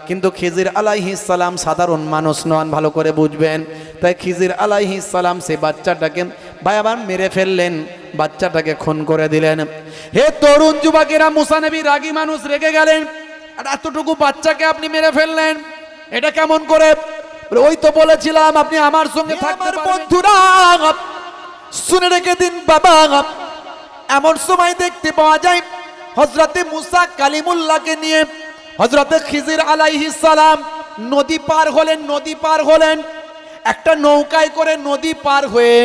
কিন্তু খিজির আলাইহিস সালাম সাধারণ মানুষ নন, ভালো করে বুঝবেন। তাই খিজির আলাইহিস সালাম সেই বাচ্চাটাকে ভাই আবার মেরে ফেললেন, বাচ্চাটাকে খুন করে দিলেন। হে তরুণ যুবকেরা, মুসা নবী রাগী মানুষ, রেগে গেলেন, আর এতটুকু বাচ্চাকে আপনি মেরে ফেললেন, এটা কেমন করে? ওই তো বলেছিলাম আপনি আমার সঙ্গে থাকতে পারবেন। বন্ধুরা শুনে রেখে দিন বাবা, এমন সময় দেখতে পাওয়া যায় হযরতে মুসা কালিমুল্লাহকে নিয়ে হযরতে খিজির আলাইহিস সালাম নদী পার হলেন। নদী পার হলেন একটা নৌকায় করে, নদী পার হয়ে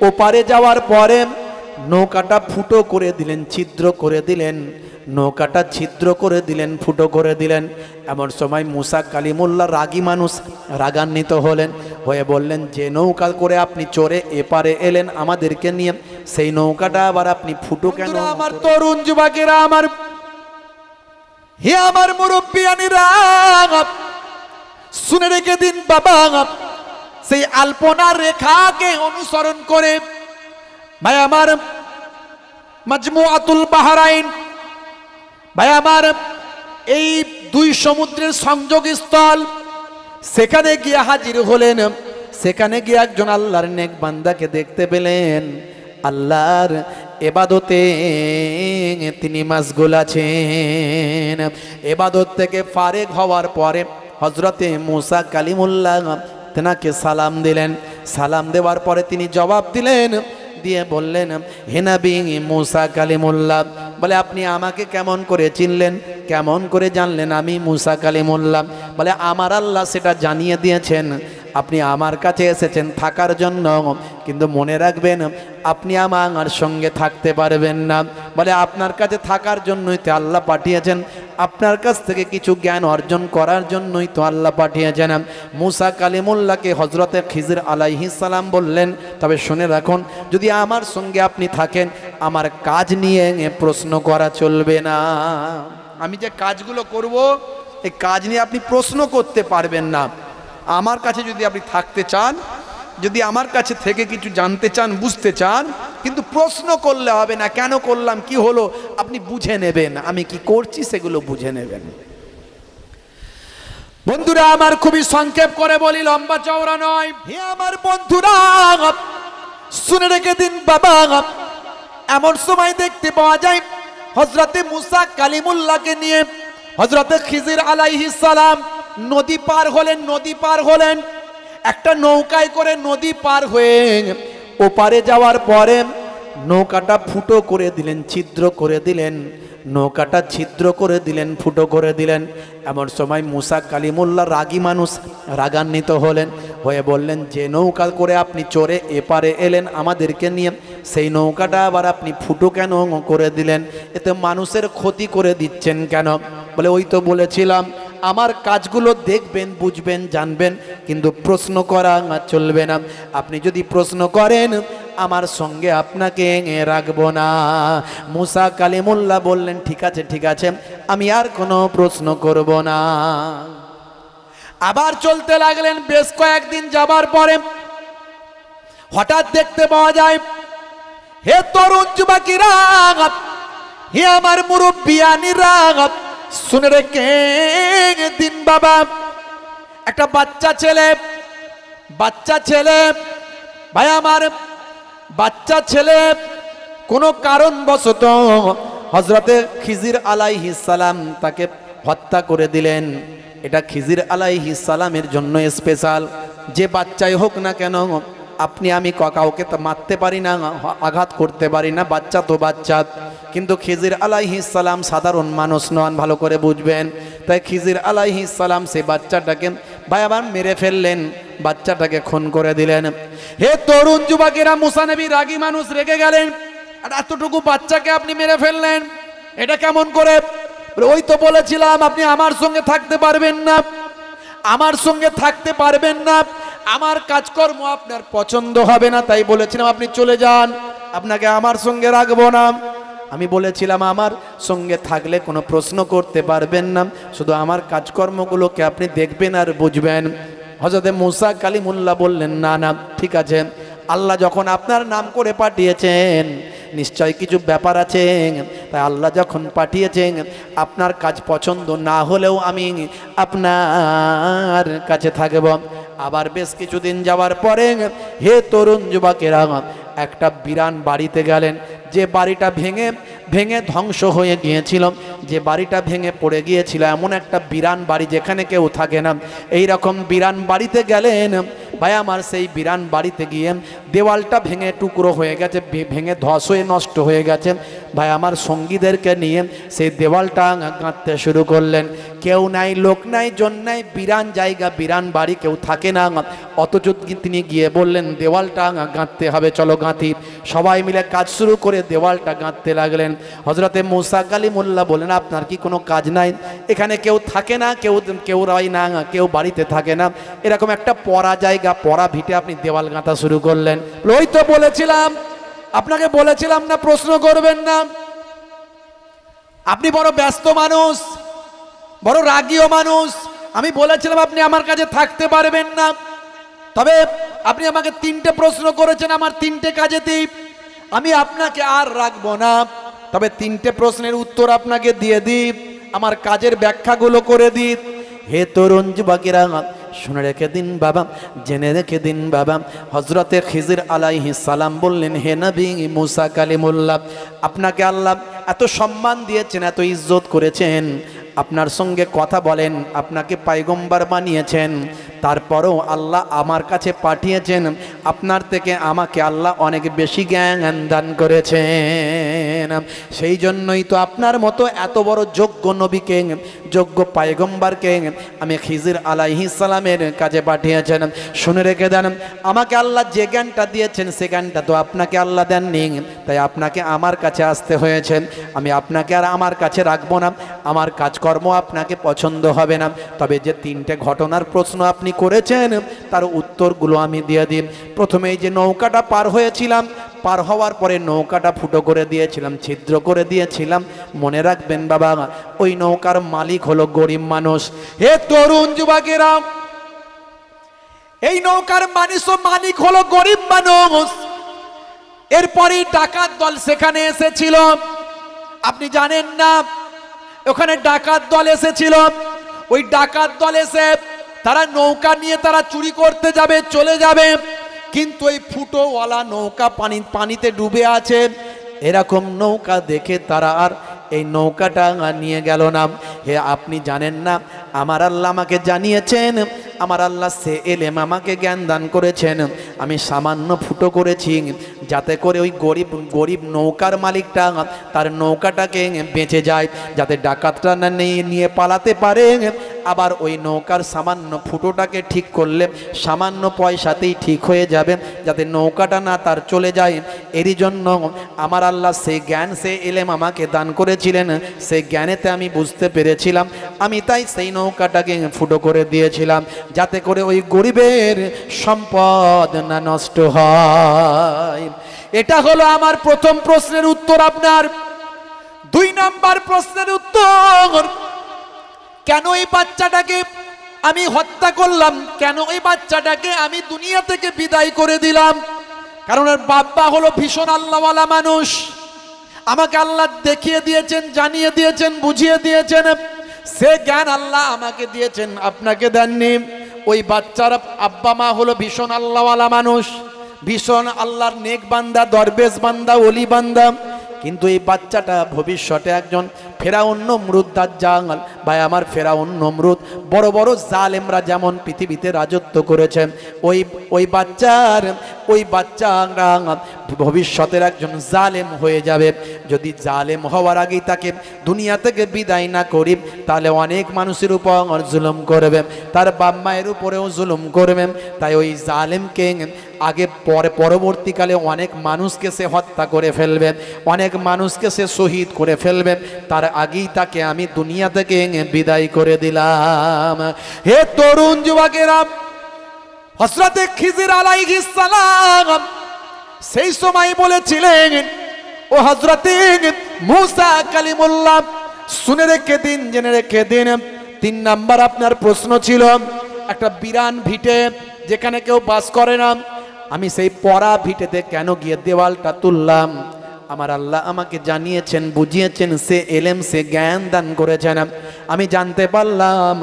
ওপারে যাওয়ার পরে নৌকাটা ফুটো করে দিলেন, ছিদ্র করে দিলেন, নৌকাটা ছিদ্র করে দিলেন, ফুটো করে দিলেন। এমন সময় মুসা কালিমুল্লাহ রাগী মানুষ, রাগান্বিত হলেন, হয়ে বললেন, যে নৌকা করে আপনি চড়ে এপারে এলেন আমাদেরকে নিয়ে, সেই নৌকাটা আবার আপনি ফুটো কেন? আমার তরুণ যুবকেরা, আমার হে আমার মুরব্বিয়ানিরা, শুনে রেখে দিন বাবা, সেই আলপনা রেখাকে অনুসরণ করে ভাই আমার মাজমুআতুল বাহরাইন, ভাই আমার এই দুই সমুদ্রের সংযোগস্থল, সেখানে গিয়ে হাজির হলেন। সেখানে গিয়ে একজন আল্লাহর নেক বান্দাকে দেখতে পেলেন, আল্লাহর ইবাদতে তিনি মাশগুল আছেন। ইবাদত থেকে ফারেগ হওয়ার পরে হযরতে মুসা কালিমুল্লাহ তেনাকে সালাম দিলেন। সালাম দেওয়ার পরে তিনি জবাব দিলেন, দিয়ে বললেন, হে নবী মুসা কালিমুল্লাহ, বলে আপনি আমাকে কেমন করে চিনলেন, কেমন করে জানলেন আমি মুসা কালিমুল্লাহ? বলে আমার আল্লাহ সেটা জানিয়ে দিয়েছেন, আপনি আমার কাছে এসেছেন থাকার জন্য, কিন্তু মনে রাখবেন আপনি আমার সঙ্গে থাকতে পারবেন না। বলে আপনার কাছে থাকার জন্যই তো আল্লাহ পাঠিয়েছেন, আপনার কাছ থেকে কিছু জ্ঞান অর্জন করার জন্যই তো আল্লাহ পাঠিয়েছেন। মুসা কালিমুল্লাহকে হযরতে খিজির আলাইহিস সালাম বললেন, তবে শুনে রাখুন, যদি আমার সঙ্গে আপনি থাকেন আমার কাজ নিয়ে প্রশ্ন করা চলবে না। আমি যে কাজগুলো করব এই কাজ নিয়ে আপনি প্রশ্ন করতে পারবেন না। আমার কাছে যদি আপনি থাকতে চান, যদি আমার কাছে থেকে কিছু জানতে চান, বুঝতে চান, কিন্তু প্রশ্ন করলে হবে না, কেন করলাম, কি হলো, আপনি বুঝে নেবেন, আমি কি করছি সেগুলো বুঝে নেবেন। বন্ধুরা আমার, খুবই সংক্ষেপ করে বলি, লম্বা চওড়া নয়। হে আমার বন্ধুরা শুনে রেখে দিন বাবা, এমন সময় দেখতে পাওয়া যায় হযরতে মুসা কালিমুল্লাহকে নিয়ে হযরতে খিজির আলাইহিস সালাম নদী পার হলেন। নদী পার হলেন একটা নৌকায় করে, নদী পার হয়ে ওপারে যাওয়ার পরে নৌকাটা ফুটো করে দিলেন, ছিদ্র করে দিলেন, নৌকাটা ছিদ্র করে দিলেন, ফুটো করে দিলেন। এমন সময় মুসা কালিমুল্লাহ রাগী মানুষ, রাগান্বিত হলেন, হয়ে বললেন, যে নৌকা করে আপনি চড়ে এপারে এলেন আমাদেরকে নিয়ে, সেই নৌকাটা আবার আপনি ফুটো কেন করে দিলেন? এতে মানুষের ক্ষতি করে দিচ্ছেন কেন? বলে ওই তো বলেছিলাম আমার কাজগুলো দেখবেন, বুঝবেন, জানবেন, কিন্তু প্রশ্ন করা চলবে না। আপনি যদি প্রশ্ন করেন আমার সঙ্গে আপনাকে রাখবো না। মুসা কালিমুল্লাহ বললেন, ঠিক আছে ঠিক আছে, আমি আর কোনো প্রশ্ন করব না। আবার চলতে লাগলেন। বেশ কয়েকদিন যাবার পরে হঠাৎ দেখতে পাওয়া যায়, হে তরুণ যুবকেরা, হে আমার মুরব্বিয়ানিরা, শুনে রেখে দিন বাবা, একটা বাচ্চা ছেলে ভাই আমার, বাচ্চা ছেলে কোনো কারণবশত হযরতে খিজির আলাইহিস সালাম তাকে হত্যা করে দিলেন। এটা খিজির আলাইহিস সালামের জন্য স্পেশাল। যে বাচ্চাই হোক না কেন, আপনি আমি কাউকে তো মারতে পারি না, আঘাত করতে পারি না, বাচ্চা তো বাচ্চা। কিন্তু খিজির আলাইহিস সালাম সাধারণ মানুষ নন, ভালো করে বুঝবেন। তাই খিজির আলাইহিস সালাম সেই বাচ্চাটাকে ভাই আবার মেরে ফেললেন, বাচ্চাটাকে খুন করে দিলেন। হে তরুণ যুবকেরা, মুসা নবী রাগী মানুষ, রেগে গেলেন, আর এতটুকু বাচ্চাকে আপনি মেরে ফেললেন, এটা কেমন করে? ওই তো বলেছিলাম আপনি আমার সঙ্গে থাকতে পারবেন না, আমার সঙ্গে থাকতে পারবেন না, আমার কাজকর্ম আপনার পছন্দ হবে না, তাই বলেছিলাম আপনি চলে যান, আপনাকে আমার সঙ্গে রাখবো না। আমি বলেছিলাম আমার সঙ্গে থাকলে কোনো প্রশ্ন করতে পারবেন না, শুধু আমার কাজকর্মগুলোকে আপনি দেখবেন আর বুঝবেন। হযরতে মুসা কালিমুল্লাহ বললেন, না না ঠিক আছে, আল্লাহ যখন আপনার নাম করে পাঠিয়েছেন নিশ্চয় কিছু ব্যাপার আছে, তাই আল্লাহ যখন পাঠিয়েছেন আপনার কাজ পছন্দ না হলেও আমি আপনার কাছে থাকব। আবার বেশ কিছুদিন যাওয়ার পরে হে তরুণ যুবকেরা একটা বিরান বাড়িতে গেলেন, যে বাড়িটা ভেঙে ভেঙে ধ্বংস হয়ে গিয়েছিল, যে বাড়িটা ভেঙে পড়ে গিয়েছিল, এমন একটা বিরান বাড়ি যেখানে কেউ থাকে না, এই রকম বিরান বাড়িতে গেলেন। ভাই আমার সেই বিরান বাড়িতে গিয়ে দেওয়ালটা ভেঙে টুকরো হয়ে গেছে, ভেঙে ধস হয়ে নষ্ট হয়ে গেছে। ভাই আমার সঙ্গীদেরকে নিয়ে সেই দেওয়ালটা গাঁথতে শুরু করলেন। কেউ নাই, লোক নাই, জন নাই, বিরান জায়গা, বিরান বাড়ি, কেউ থাকে না। অথচ তিনি গিয়ে বললেন দেওয়ালটা গাঁথতে হবে, চলো গাঁথি। সবাই মিলে কাজ শুরু করে দেওয়ালটা গাঁথতে লাগলেন। হযরতে মুসা কালিমুল্লাহ বলেন আপনার কি কোনো কাজ নাই? এখানে কেউ থাকে না, কেউ রয় না, কেউ বাড়িতে থাকে না, এরকম একটা পড়া জায়গা, পড়া ভিটে আপনি দেওয়াল গাঁথা শুরু করলেন। ওই তো বলেছিলাম, আপনাকে বলেছিলাম না প্রশ্ন করবেন না। আপনি বড় ব্যস্ত মানুষ, বড় রাগীয় মানুষ, আমি বলেছিলাম আপনি আমার কাছে থাকতে পারবেন না। তবে আপনি আমাকে 3টে প্রশ্ন করেছেন, আমার 3টে কাজে দিই, আমি আপনাকে আর রাখবো না। তবে 3টে প্রশ্নের উত্তর আপনাকে দিয়ে দিই, আমার কাজের ব্যাখ্যাগুলো করে দিই। হে তরুণ যুবকেরা শুনে রেখে দিন বাবা, জেনে রেখে দিন বাবা, হযরতে খিজির আলাইহিস সালাম বললেন হে নবী মুসা কালিমুল্লাহ, আপনাকে আল্লাহ এত সম্মান দিয়েছেন, এত ইজ্জত করেছেন, আপনার সঙ্গে কথা বলেন, আপনাকে পয়গম্বর বানিয়েছেন, তারপরেও আল্লাহ আমার কাছে পাঠিয়েছেন, আপনার থেকে আমাকে আল্লাহ অনেক বেশি জ্ঞান দান করেছেন। সেই জন্যই তো আপনার মতো এত বড় যোগ্য নবীকে, যোগ্য পয়গম্বরকে আমি খিজির আলাইহিস সালামের কাছে পাঠিয়েছেন। শুনে রেখে দেন, আমাকে আল্লাহ যে জ্ঞানটা দিয়েছেন সে জ্ঞানটা তো আপনাকে আল্লাহ দেননি, তাই আপনাকে আমার কাছে আসতে হয়েছে। আমি আপনাকে আর আমার কাছে রাখবো না, আমার কাজকর্ম আপনাকে পছন্দ হবে না। তবে যে 3টে ঘটনার প্রশ্ন আপনি করেছেন তার উত্তরগুলো আমি দিয়ে দিই। প্রথমে এই যে নৌকাটা পার হয়েছিলাম, পার হওয়ার পরে নৌকাটা ফুটো করে দিয়েছিলাম, ছিদ্র করে দিয়েছিলাম, মনে রাখবেন বাবা ওই নৌকার মালিক হলো গরিব মানুষ। হে তরুণ যুবকেরা, এই নৌকার মালিক হলো গরিব মানুষ। এরপরই ডাকাত দল সেখানে এসেছিল, আপনি জানেন না ওখানে ডাকাত দল এসেছিল। ওই ডাকাত দল এসে তারা নৌকা নিয়ে তারা চুরি করতে যাবে, চলে যাবে, কিন্তু এই ফুটোওয়ালা নৌকা পানিতে ডুবে আছে, এরকম নৌকা দেখে তারা আর এই নৌকাটা নিয়ে গেল না। হে আপনি জানেন না, আমার আল্লাহ আমাকে জানিয়েছেন, আমার আল্লাহ সে এলেম আমাকে জ্ঞান দান করেছেন, আমি সামান্য ফুটো করেছি যাতে করে ওই গরিব নৌকার মালিকটা তার নৌকাটাকে বেঁচে যায়, যাতে ডাকাতরা না নিয়ে পালাতে পারে। আবার ওই নৌকার সামান্য ফুটোটাকে ঠিক করলে সামান্য পয়সাতেই ঠিক হয়ে যাবে, যাতে নৌকাটা না তার চলে যায়। এরই জন্য আমার আল্লাহ সেই জ্ঞান, সে এলেম আমাকে দান করেছিলেন, সেই জ্ঞানেতে আমি বুঝতে পেরেছিলাম, আমি তাই সেই নৌকাটাকে ফুটো করে দিয়েছিলাম, যাতে করে ওই গরিবের সম্পদ না নষ্ট হয়। এটা হলো আমার প্রথম প্রশ্নের উত্তর। আপনার 2 নাম্বার প্রশ্নের উত্তর, কেন এই বাচ্চাটাকে আমি হত্যা করলাম, কেন এই বাচ্চাটাকে আমি দুনিয়া থেকে বিদায় করে দিলাম? কারণ এর বাবা হলো ভীষণ আল্লাহওয়ালা মানুষ। আমাকে আল্লাহ দেখিয়ে দিয়েছেন, জানিয়ে দিয়েছেন, বুঝিয়ে দিয়েছেন, সে জ্ঞান আল্লাহ আমাকে দিয়েছেন, আপনাকে দেননি। ওই বাচ্চার আব্বা মা হলো ভীষণ আল্লাহওয়ালা মানুষ, ভীষণ আল্লাহর নেক বান্দা, দরবেশ বান্দা, ওলি বান্দা। কিন্তু এই বাচ্চাটা ভবিষ্যতে একজন ফেরাউন, নমরুদ, দাজ্জাল। ভাই আমার ফেরাউন, নমরুদ বড় বড় জালেমরা যেমন পৃথিবীতে রাজত্ব করেছেন, ওই বাচ্চারা ভবিষ্যতের একজন জালেম হয়ে যাবে। যদি জালেম হওয়ার আগেই তাকে দুনিয়া থেকে বিদায় না করি, তাহলে অনেক মানুষের উপর জুলুম করবে, তার বাপ মায়ের উপরেও জুলুম করবে। তাই ওই জালেমকে আগে পরবর্তীকালে অনেক মানুষকে সে হত্যা করে ফেলবে, অনেক মানুষকে সে শহীদ করে ফেলবে, তার আগেই তাকে আমি দুনিয়া থেকে বিদায় করে দিলাম। হে তরুণ যুবকেরা, হযরতে খিজির আলাইহিস সালাম সেই সময় বলেছিলেন, ও হযরতে মুসা কালিমুল্লাহ শুনে রেখে দিন, জেনে রেখে দিন। 3 নাম্বার আপনার প্রশ্ন ছিল, একটা বিরান ভিটে যেখানে কেউ বাস করে না, আমি সেই পড়া ভিটেতে কেন গিয়ে দেওয়ালটা তুললাম? আমার আল্লাহ আমাকে জানিয়েছেন, বুঝিয়েছেন, সে এলেম, সে জ্ঞান দান করেছেন। আমি জানতে পারলাম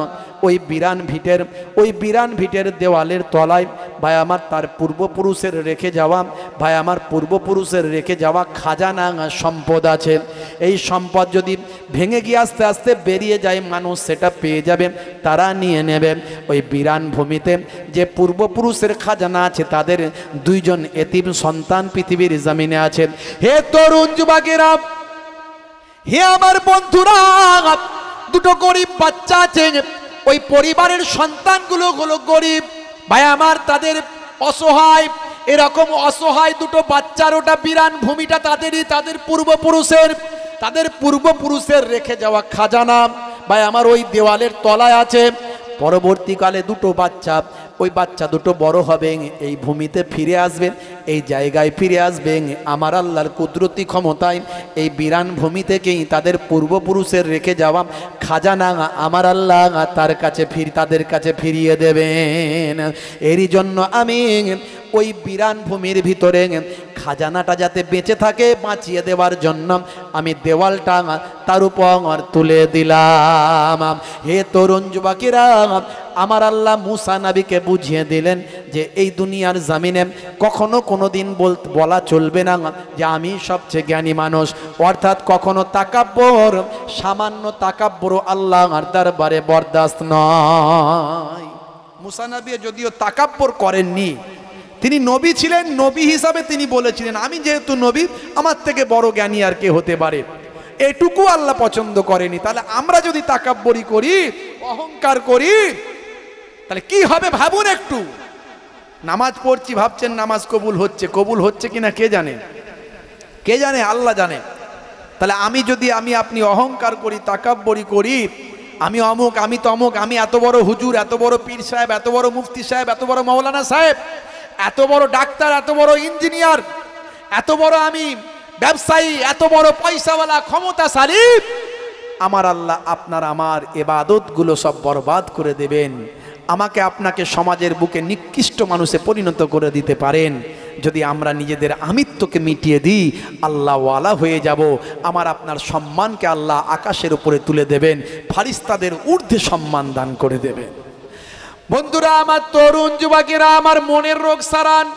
ওই বিরান ভিটের দেওয়ালের তলায় ভাই আমার তার পূর্বপুরুষের রেখে যাওয়া, ভাই আমার পূর্বপুরুষের রেখে যাওয়া খাজানা সম্পদ আছে। এই সম্পদ যদি ভেঙে গিয়ে আস্তে আস্তে বেরিয়ে যায়, মানুষ সেটা পেয়ে যাবে, তারা নিয়ে নেবে। ওই বিরান ভূমিতে যে পূর্বপুরুষের খাজানা আছে, তাদের 2 জন এতিম সন্তান পৃথিবীর জমিনে আছে। হে তরুণ যুবকেরা, হে আমার বন্ধুরা, 2 গরিব বাচ্চা আছে। ওই পরিবারের সন্তানগুলো হলো গরিব ভাই আমার, তাদের অসহায়। এরকম অসহায় 2 বাচ্চার ওটা বিরান ভূমিটা তাদেরই, তাদের পূর্বপুরুষের রেখে যাওয়া খাজানা ভাই আমার ওই দেওয়ালের তলায় আছে। পরবর্তীকালে 2 বাচ্চা, ওই বাচ্চা 2 বড় হবে, এই ভূমিতে ফিরে আসবে, এই জায়গায় ফিরে আসবে। আমার আল্লাহর কুদরতি ক্ষমতায় এই বিরান ভূমি থেকেই তাদের পূর্বপুরুষের রেখে যাওয়া খাজানা আমার আল্লাহ তাদের কাছে ফিরিয়ে দেবেন। এরই জন্য আমি ওই বিরান ভূমির ভিতরে খাজানাটা যাতে বেঁচে থাকে, বাঁচিয়ে দেওয়ার জন্য আমি দেওয়ালটা তার উপর তুলে দিলাম। হে তরুণ যুবকেরা, আমার আল্লাহ মুসা নবীকে বুঝিয়ে দিলেন যে এই দুনিয়ার জমিনে কখনো কোনোদিন বলা চলবে না যে আমি সবচেয়ে জ্ঞানী মানুষ, অর্থাৎ কখনো তাকাব্বর, সামান্য তাকাব্বর আল্লাহর দরবারে বরদাস্ত নয়। মুসা নবী যদিও তাকাব্বর করেননি, তিনি নবী ছিলেন, নবী হিসাবে তিনি বলেছিলেন আমি যেহেতু নবী, আমার থেকে বড় জ্ঞানী আর কে হতে পারে, এটুকু আল্লাহ পছন্দ করেনি। তাহলে আমরা যদি তাকাব্বরি করি, অহংকার করি, তাহলে কি হবে ভাবুন একটু। নামাজ পড়ছি, ভাবছেন নামাজ কবুল হচ্ছে কিনা কে জানে? আল্লাহ জানে। তাহলে আমি আপনি অহংকার করি, তাকাব্বরি করি, আমি অমুক, আমি তমুক, আমি এত বড় হুজুর, এত বড় পীর সাহেব, এত বড় মুফতি সাহেব, এত বড় মাওলানা সাহেব, এত বড় ডাক্তার, এত বড় ইঞ্জিনিয়ার, এত বড় আমি ব্যবসায়ী, এত বড় পয়সাওয়ালা, ক্ষমতাশালী। আমার আল্লাহ আপনার আমার ইবাদতগুলো সব বরবাদ করে দেবেন। আমাকে আপনাকে সমাজের বুকে নিকৃষ্ট মানুষে পরিণত করে দিতে পারেন যদি আমরা নিজেদের আমিত্বকে মিটিয়ে দিই। আল্লাহওয়ালা হয়ে যাব। আমার আপনার সম্মানকে আল্লাহ আকাশের উপরে তুলে দেবেন, ফারিস্তাদের ঊর্ধ্বে সম্মান দান করে দেবেন। বন্ধুরা আমার, তরুণ যুবকেরা আমার, মনের রোগ সারান।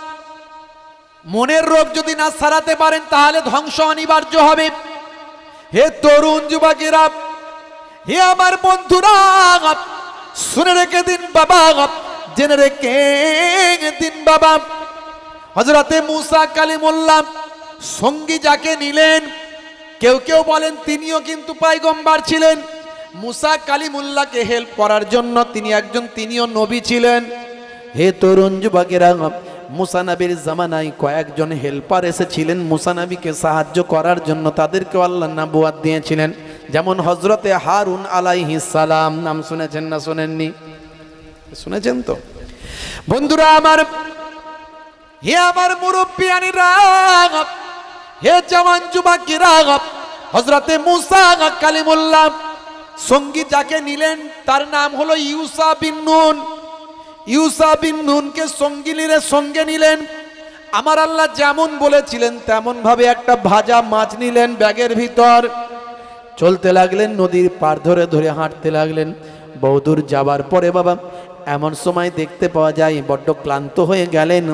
মনের রোগ যদি না সারাতে পারেন তাহলে ধ্বংস অনিবার্য হবে। হে তরুণ যুবকেরা, হে আমার বন্ধুরা, শুনে রেখে দিন বাবা, জেনে রেখে দিন বাবা। হযরতে মুসা কালিমুল্লাহ সঙ্গী যাকে নিলেন, কেউ বলেন তিনিও কিন্তু পয়গম্বর ছিলেন। মুসা কালিমুল্লাহকে হেল্প করার জন্য তিনিও নবী ছিলেন। হে তরুণ যুবকেরা, মুসা নবীর জামানায় কয়েকজন হেল্পার এসেছিলেন মুসা নবীকে সাহায্য করার জন্য, তাদেরকেও আল্লাহ নবুয়ত দিয়েছিলেন। যেমন হযরতে হারুন আলাইহিস সালাম, নাম শুনেছেন না শোনেননি? শুনেছেন তো বন্ধুরা আমার। হে আমার মুরব্বিয়ানিরা, হে জওয়ান যুবকেরা, হযরতে মুসা কালিমুল্লাহ সঙ্গী যাকে নিলেন তার নাম হলো ইউসা বিন নুন। ইউসা বিন নুনকে সঙ্গে নিলেন। আমার আল্লাহ যেমন বলেছিলেন তেমন ভাবে একটা ভাজা মাছ নিলেন ব্যাগের ভিতর। চলতে লাগলেন, নদীর পাড় ধরে ধরে হাঁটতে লাগলেন। বহুদূর যাবার পরে বাবা এমন সময় দেখতে পাওয়া যায় বড্ড ক্লান্ত হয়ে গেলেন,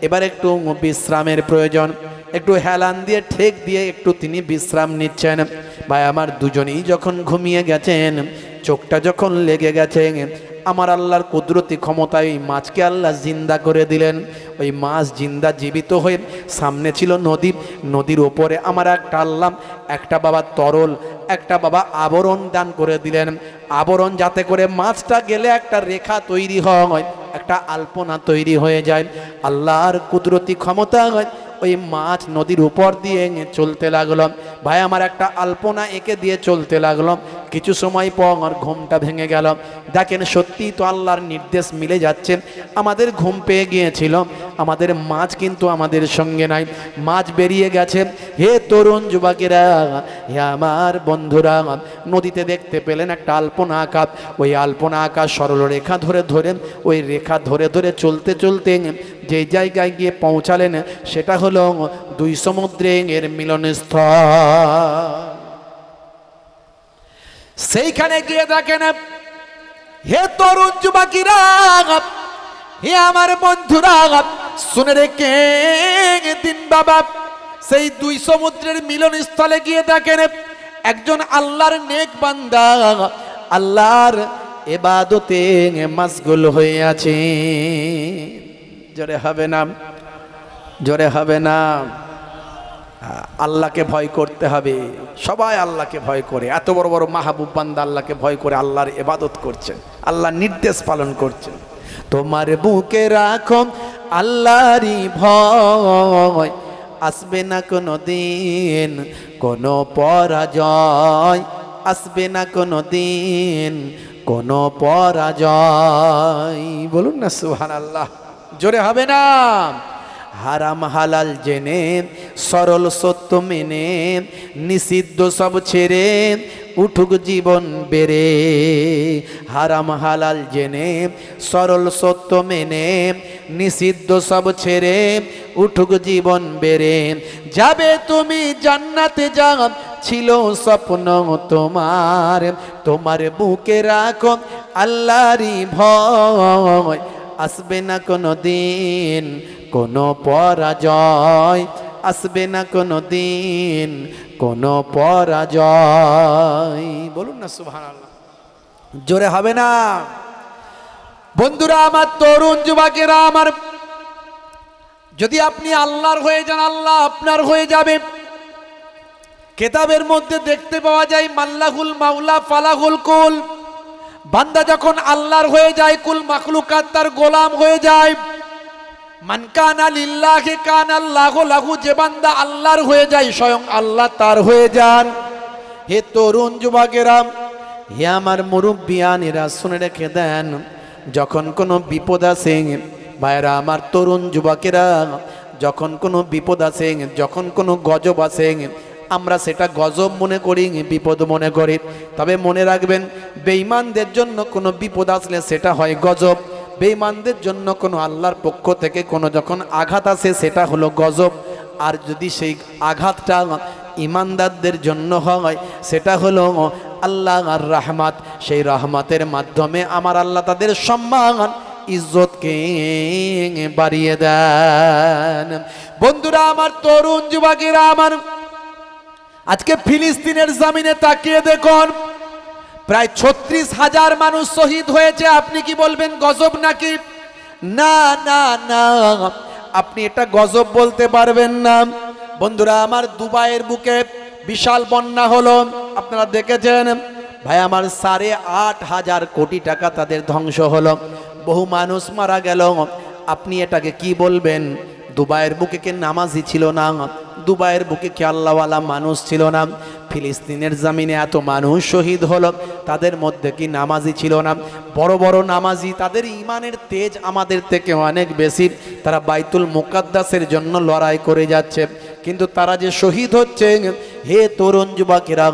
এবার একটু বিশ্রামের প্রয়োজন। একটু হেলান দিয়ে ঠেক দিয়ে একটু তিনি বিশ্রাম নিচ্ছেন। ভাই আমার, দুজনেই যখন ঘুমিয়ে গেছেন, চোখটা যখন লেগে গেছে, আমার আল্লাহর কুদরতি ক্ষমতায় ওই মাছকে আল্লাহ জিন্দা করে দিলেন। ওই মাছ জিন্দা জীবিত হয়ে, সামনে ছিল নদী, নদীর ওপরে আমার একটা আল্লাহ একটা বাবা তরল, একটা বাবা আবরণ দান করে দিলেন। আবরণ যাতে করে মাছটা গেলে একটা রেখা তৈরি হয়, একটা আলপনা তৈরি হয়ে যায়। আল্লাহর কুদরতি ক্ষমতা হয়, ওই মাছ নদীর উপর দিয়ে চলতে লাগলো। ভাই আমার, একটা আলপনা এঁকে দিয়ে চলতে লাগলো। কিছু সময় পর ঘুমটা ভেঙে গেল। দেখেন সত্যি তো আল্লাহর নির্দেশ মিলে যাচ্ছে। আমাদের ঘুম পেয়ে গিয়েছিল, আমাদের মাছ কিন্তু আমাদের সঙ্গে নাই, মাছ বেরিয়ে গেছে। হে তরুণ যুবকেরা, হে আমার বন্ধুরা, নদীতে দেখতে পেলেন একটা আলপনা আঁকা। ওই আলপনা আঁকা সরল রেখা ধরে ধরে, ওই রেখা ধরে ধরে চলতে চলতে যে জায়গায় গিয়ে পৌঁছালেন সেটা হলো দুই সমুদ্রের মিলনস্থল। সেইখানে গিয়ে দেখেন, হে তরুণ যুবকেরা, হে আমার বন্ধুরা, শুনে রেখে দিন বাবা, সেই দুই সমুদ্রের মিলনস্থলে গিয়ে দেখেন একজন আল্লাহর নেক বান্দা আল্লাহর ইবাদতে মশগুল হয়ে আছে। জোরে হবে না, জোরে হবে না। আল্লাহকে ভয় করতে হবে, সবাই আল্লাহকে ভয় করে। এত বড় বড় মাহবুব বান্দা আল্লাহকে ভয় করে আল্লাহর ইবাদত করছেন, আল্লাহর নির্দেশ পালন করছেন। তোমার বুকে রাখো আল্লাহরই ভয়, আসবে না কোনো দিন কোনো পরাজয়, আসবে না কোনো দিন কোনো পরাজয়। বলুন না সুবহানাল্লাহ, জোরে হবে না। হারাম হালাল জেনে সরল সত্য মেনে, নিষিদ্ধ সব ছেড়ে উঠুক জীবন বেড়ে। হারাম হালাল জেনে সরল সত্য মেনে, নিষিদ্ধ সব ছেড়ে উঠুক জীবন বেড়ে। যাবে তুমি জান্নাতে, যাব ছিল স্বপ্ন তোমার, তোমার বুকে রাখো আল্লাহরই ভয়, আসবে না কোনো দিন কোনো পরাজয়, আসবে না কোনো দিন কোনো পরাজয়। বলুন না সুবহানাল্লাহ, জোরে হবে না। বন্ধুরা আমার, তরুণ যুবকেরা আমার, যদি আপনি আল্লাহর হয়ে যান আল্লাহ আপনার হয়ে যাবে। কেতাবের মধ্যে দেখতে পাওয়া যায় মাল্লাহুল মাওলা ফালাহুল কুল। বান্দা যখন আল্লাহর হয়ে যায়, কুল মাখলুকাত তার গোলাম হয়ে যায়। মান কানা লিল্লাহি কানা আল্লাহু লাহু, যে বান্দা আল্লাহর হয়ে যায় স্বয়ং আল্লাহ তার হয়ে যান। হে তরুণ যুবকেরা, হে আমার মুরব্বিয়ানেরা, শুনে রেখে দেন, যখন কোনো বিপদ আসে ভাইরা আমার, তরুণ যুবকেরা, যখন কোনো বিপদ আসে, যখন কোনো গজব আসে, আমরা সেটা গজব মনে করি, বিপদ মনে করি। তবে মনে রাখবেন, বেঈমানদের জন্য কোনো বিপদ আসলে সেটা হয় গজব। বেঈমানদের জন্য কোনো আল্লাহর পক্ষ থেকে কোনো যখন আঘাত আসে সেটা হলো গজব। আর যদি সেই আঘাতটা ইমানদারদের জন্য হয় সেটা হলো আল্লাহর রহমত। সেই রহমতের মাধ্যমে আমার আল্লাহ তাদের সম্মান ইজ্জতকে বাড়িয়ে দেন। বন্ধুরা আমার, তরুণ যুবকেরা আমার, আজকে ফিলিস্তিনের জমিনে তাকিয়ে দেখুন, প্রায় 36,000 মানুষ শহীদ হয়েছে। আপনি কি বলবেন গজব নাকি? না না না, আপনি এটা গজব বলতে পারবেন না। বন্ধুরা আমার, দুবাইয়ের বুকে বিশাল বন্যা হলো, আপনারা দেখেছেন ভাই আমার, 8,500 কোটি টাকা তাদের ধ্বংস হলো, বহু মানুষ মারা গেল। আপনি এটাকে কি বলবেন? দুবাইয়ের বুকে কে নামাজি ছিল না? দুবাইয়ের বুকে কে আল্লাহওয়ালা মানুষ ছিল না? ফিলিস্তিনের জমিনে এত মানুষ শহীদ হলো, তাদের মধ্যে কি নামাজি ছিল না? বড় বড় নামাজি, তাদের ইমানের তেজ আমাদের থেকে অনেক বেশি। তারা বাইতুল মুকাদ্দাসের জন্য লড়াই করে যাচ্ছে, কিন্তু তারা যে শহীদ হচ্ছে, হে তরুণ যুবকেরা,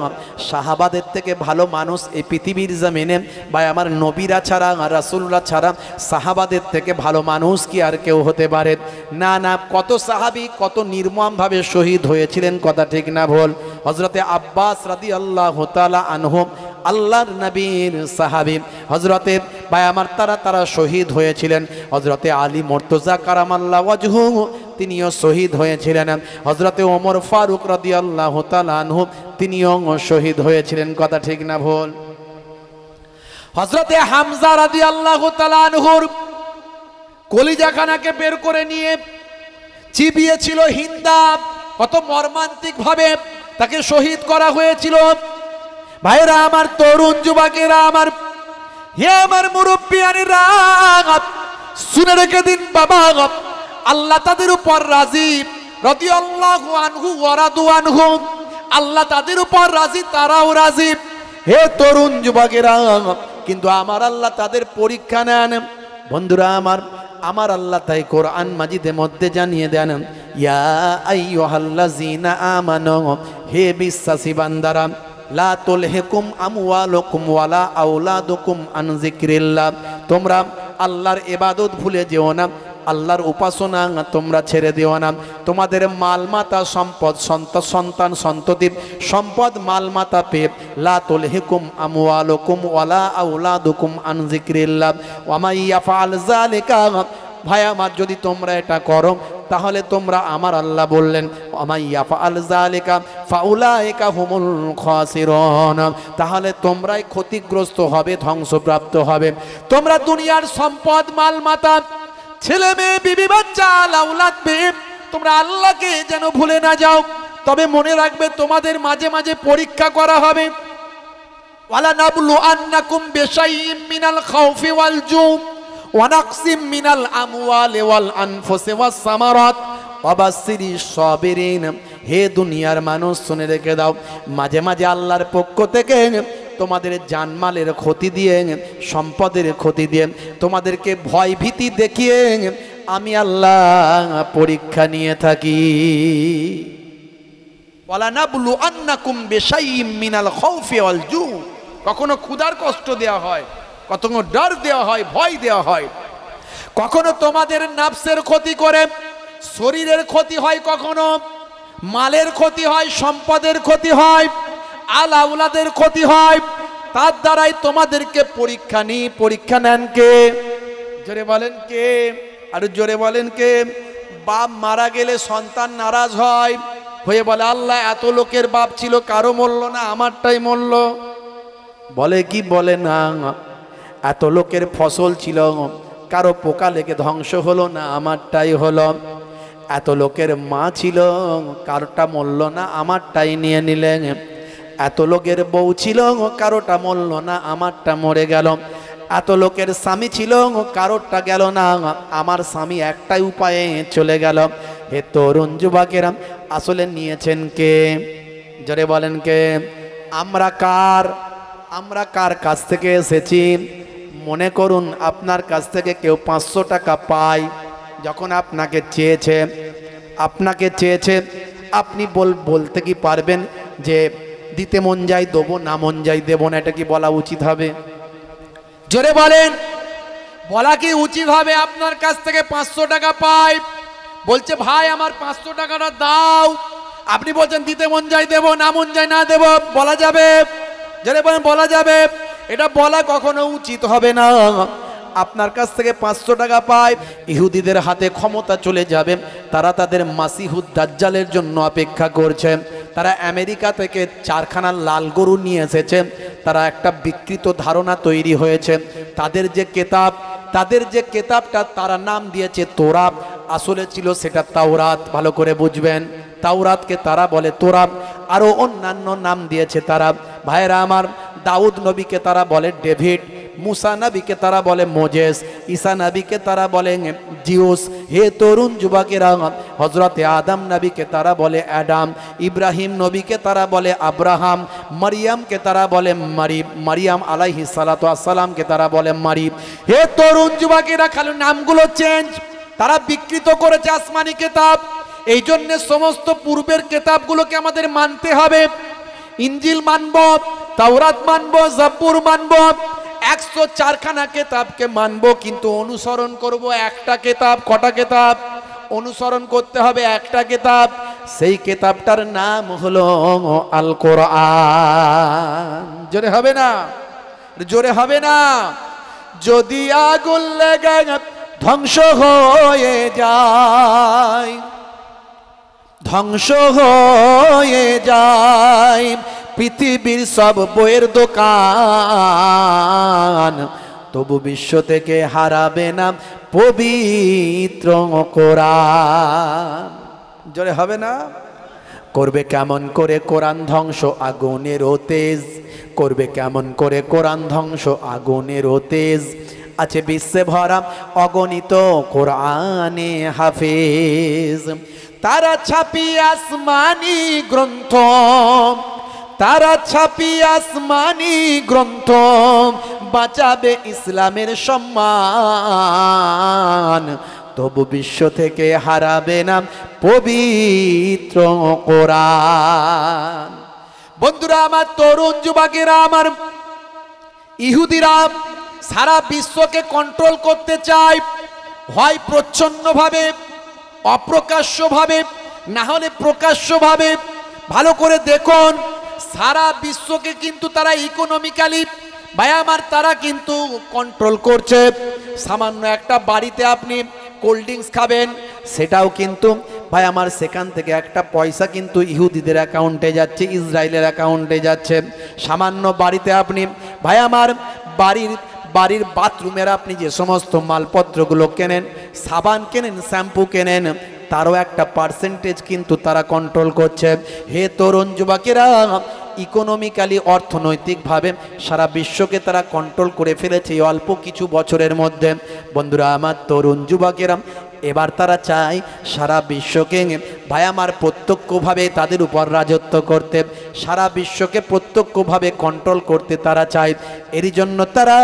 সাহাবাদের থেকে ভালো মানুষ এই পৃথিবীর জমিনে বা আমার নবীরা ছাড়া, রাসূলরা ছাড়া সাহাবাদের থেকে ভালো মানুষ কি আর কেউ হতে পারে? না না, কত সাহাবী কত নির্মমভাবে শহীদ হয়েছিলেন, কথা ঠিক না ভুল? হযরতে আব্বাস রাদিয়াল্লাহু তাআলা আনহু, আল্লাহর নবীর সাহাবী, হযরতে ভাই আমার, তারা শহীদ হয়েছিলেন। হযরতে আলী মুর্তজা কারামাল্লাহু ওয়াজহুহু, তিনিও শহীদ হয়েছিলেন। হযরতে ওমর ফারুক রাদিয়াল্লাহু তাআলা আনহু, তিনিও শহীদ হয়েছিলেন, কথা ঠিক না ভুল? হযরতে হামজা রাদিয়াল্লাহু তাআলা আনহুর কলিজাখানাকে বের করে নিয়ে চিবিয়েছিল হিন্দা, কত মর্মান্তিক ভাবে তাকে শহীদ করা হয়েছিল। ভাইরা আমার, তরুণ যুবকেরা আমার, হে আমার মুরব্বিয়ানেরা, শুনে রেখে দিন বাবা, আল্লাহ তাদের উপর রাজি, রাদিয়াল্লাহু আনহু ওয়া রাদু আনহু, আল্লাহ তাদের উপর রাজি, তারাও রাজি। হে তরুণ যুবকেরা, কিন্তু আমার আল্লাহ তাদের পরীক্ষা নেন। বন্ধুরা আমার আল্লাহ তাই কোরআন মাজিদের মধ্যে জানিয়ে দেন, ইয়া আইয়ুহাল্লাযীনা আমানু, হে বিশ্বাসী বান্দারা, লা তুলহিকুম আমওয়ালুকুম ওয়ালা আওলাদুকুম আন যিকরিল্লাহ, তোমরা আল্লাহর ইবাদত ভুলে যেও না, আল্লাহর উপাসনা তোমরা ছেড়ে দিও না। তোমাদের মালমাতা সম্পদ, সন্তান সন্ততি সম্পদ মালমাতা পেয়ে, লা তুলহিকুম আমওয়ালুকুম ওয়ালা আওলাদুকুম আন যিকরিল্লাহ ওয়া মান ইয়াফআল যালিকা, ভাই আমার যদি তোমরা এটা করো তাহলে তোমরা, আমার আল্লাহ বললেন, ওয়া মান ইয়াফআল যালিকা ফাউলাইকা হুমুল খাসিরুন, তাহলে তোমরাই ক্ষতিগ্রস্ত হবে, ধ্বংসপ্রাপ্ত হবে। তোমরা দুনিয়ার সম্পদ মালমাতা, ছেলে মেয়ে, বিবি বাচ্চা, আওলাদ পেয়ে তোমরা আল্লাহকে যেন ভুলে না যাও। তবে মনে রাখবে তোমাদের মাঝে মাঝে পরীক্ষা করা হবে। ওয়ালা নাবলু আন্নাকুম বিশাইইম মিনাল খাউফি ওয়াল জু ওয়া নাকসিম মিনাল আমওয়ালি ওয়াল আনফুসি ওয়াস সামারাত ওয়া বাশশিরিস সাবিরিন। হে দুনিয়ার মানুষ, শুনে রেখে দাও, মাঝে মাঝে আল্লাহর পক্ষ থেকে তোমাদের জানমালের ক্ষতি দিয়ে, সম্পদের ক্ষতি দিয়ে, তোমাদেরকে ভয় ভীতি দেখিয়ে আমি আল্লাহ পরীক্ষা নিয়ে থাকি। ওয়ালা নাবলু আন্নাকুম বিশাইইম মিনাল খাউফি ওয়াল জু, কখনো ক্ষুধার কষ্ট দেওয়া হয়, কখনো ডর দেওয়া হয়, ভয় দেওয়া হয়, কখনো তোমাদের নাফসের ক্ষতি করে শরীরের ক্ষতি হয়, কখনো মালের ক্ষতি হয়, সম্পদের ক্ষতি হয়, আওলাদের ক্ষতি হয়। তার দ্বারাই তোমাদেরকে পরীক্ষা নেন কে? জোরে বলেন কে? আর জোরে বলেন কে? বাপ মারা গেলে সন্তান নারাজ হয়, হয়ে বলে আল্লাহ এত লোকের বাপ ছিল, কারো মরল না, আমারটাই মরল। বলে কি? বলে না, এত লোকের ফসল ছিল, কারো পোকা লেগে ধ্বংস হলো না, আমারটাই হলো। এত লোকের মা ছিল, কারোটা মরল না, আমারটাই নিয়ে নিলেন। এত লোকের বউ ছিল, কারোটা মরল না, আমারটা মরে গেল। এত লোকের স্বামী ছিল, কারোরটা গেল না, আমার স্বামী একটাই উপায়ে চলে গেল। হে তরুণ যুবকেরা, আসলে নিয়েছেন কে? জোরে বলেন কে? আমরা কার কাছ থেকে এসেছি? মনে করুন আপনার কাছ থেকে কেউ 500 টাকা পায়, যখন আপনাকে চেয়েছে, আপনি বলতে কি পারবেন যে দিতে মন যাই দেবো, না মন যাই দেবো না? এটা কি বলা উচিত হবে? জোরে বলেন, বলা কি উচিত হবে? আপনার কাছ থেকে 500 টাকা পাই, বলছে ভাই আমার 500 টাকাটা দাও, আপনি বলছেন দিতে মন যাই দেবো, না মন যাই না দেবো, বলা যাবে? জোরে বলেন, বলা যাবে? এটা বলা কখনো উচিত হবে না। আপনার কাছ থেকে 500 টাকা পায়, ইহুদিদের হাতে ক্ষমতা চলে যাবে, তারা তাদের মাসিহুদ দাজ্জালের জন্য অপেক্ষা করছে। তারা আমেরিকা থেকে 4খানা লাল গরু নিয়ে এসেছে, তারা একটা বিকৃত ধারণা তৈরি হয়েছে। তাদের যে কেতাবটা তারা নাম দিয়েছে তোরাত, আসলে ছিল সেটা তাওরাত। ভালো করে বুঝবেন, তাওরাতকে তারা বলে তোরাত, আরও অন্যান্য নাম দিয়েছে তারা। ভাইরা আমার, দাউদ নবীকে তারা বলে ডেভিড, মুসা নবীকে তারা বলে মোজেস, ঈসা নবীকে তারা বলে জিউস। হে তরুণ যুবকেরা, হজরতে আদম নবীকে তারা বলে অ্যাডাম, ইব্রাহিম নবীকে তারা বলে আব্রাহাম, মারিয়ামকে তারা বলে মারিয়াম আলাইহিস সালাতু ওয়াস সালামকে তারা বলে মারিম। হে তরুণ যুবকেরা, খালি নামগুলো চেঞ্জ, তারা বিকৃত করেছে আসমানি কেতাব। এই জন্য সমস্ত পূর্বের কেতাবগুলোকে আমাদের মানতে হবে। ইনজিল মানব, তাওরাত মানব, জাবুর মানব, 104খানা কেতাবকে মানব, কিন্তু অনুসরণ করব একটা কেতাব। কটা কেতাব অনুসরণ করতে হবে? একটা কেতাব। সেই কেতাবটার নাম হলো আল কোরআন। জোরে হবে না? জোরে হবে না? যদি আগুন লেগে ধ্বংস হয়ে যায়, ধ্বংস হয়ে যায় পৃথিবীর সব বইয়ের দোকান, তবু বিশ্ব থেকে হারাবে না পবিত্র কোরআন। জোরে হবে না? করবে কেমন করে কোরআন ধ্বংস আগুনের তেজ, করবে কেমন করে কোরআন ধ্বংস আগুনের তেজ। আছে বিশ্বে ভরা অগণিত কোরআনে হাফেজ, তারা ছাপি আসমানি গ্রন্থ, তারা ছাপিয়ে আসমানি গ্রন্থ, বাঁচাবে ইসলামের সম্মান, তবু বিশ্ব থেকে হারাবে না পবিত্র কোরআন। বন্ধুরা আমার, তরুণ যুবকেরা আমার, ইহুদিরা সারা বিশ্বকে কন্ট্রোল করতে চায়, হয় প্রচ্ছন্নভাবে, অপ্রকাশ্যভাবে, না হলে প্রকাশ্যভাবে। ভালো করে দেখুন, সারা বিশ্বকে কিন্তু তারা ইকোনমিক্যালি, ভাই আমার, তারা কিন্তু কন্ট্রোল করছে। সামান্য একটা বাড়িতে আপনি কোল্ড ড্রিঙ্কস খাবেন, সেটাও কিন্তু ভাই আমার সেখান থেকে একটা পয়সা কিন্তু ইহুদিদের অ্যাকাউন্টে যাচ্ছে, ইসরায়েলের অ্যাকাউন্টে যাচ্ছে। সামান্য বাড়িতে আপনি ভাই আমার বাড়ির বাথরুমের আপনি যে সমস্ত মালপত্রগুলো কেনেন, সাবান কেনেন, শ্যাম্পু কেনেন, তারও একটা পার্সেন্টেজ কিন্তু তারা কন্ট্রোল করছে। হে তরুণ যুবকেরা, ইকোনমিক্যালি, অর্থনৈতিকভাবে সারা বিশ্বকে তারা কন্ট্রোল করে ফেলেছে এই অল্প কিছু বছরের মধ্যে। বন্ধুরা আমার, তরুণ যুবকেরা এবার তারা চায় সারা বিশ্বকে ভাই আমার প্রত্যক্ষভাবে তাদের উপর রাজত্ব করতে, সারা বিশ্বকে প্রত্যক্ষভাবে কন্ট্রোল করতে তারা চায়। এরই জন্য তারা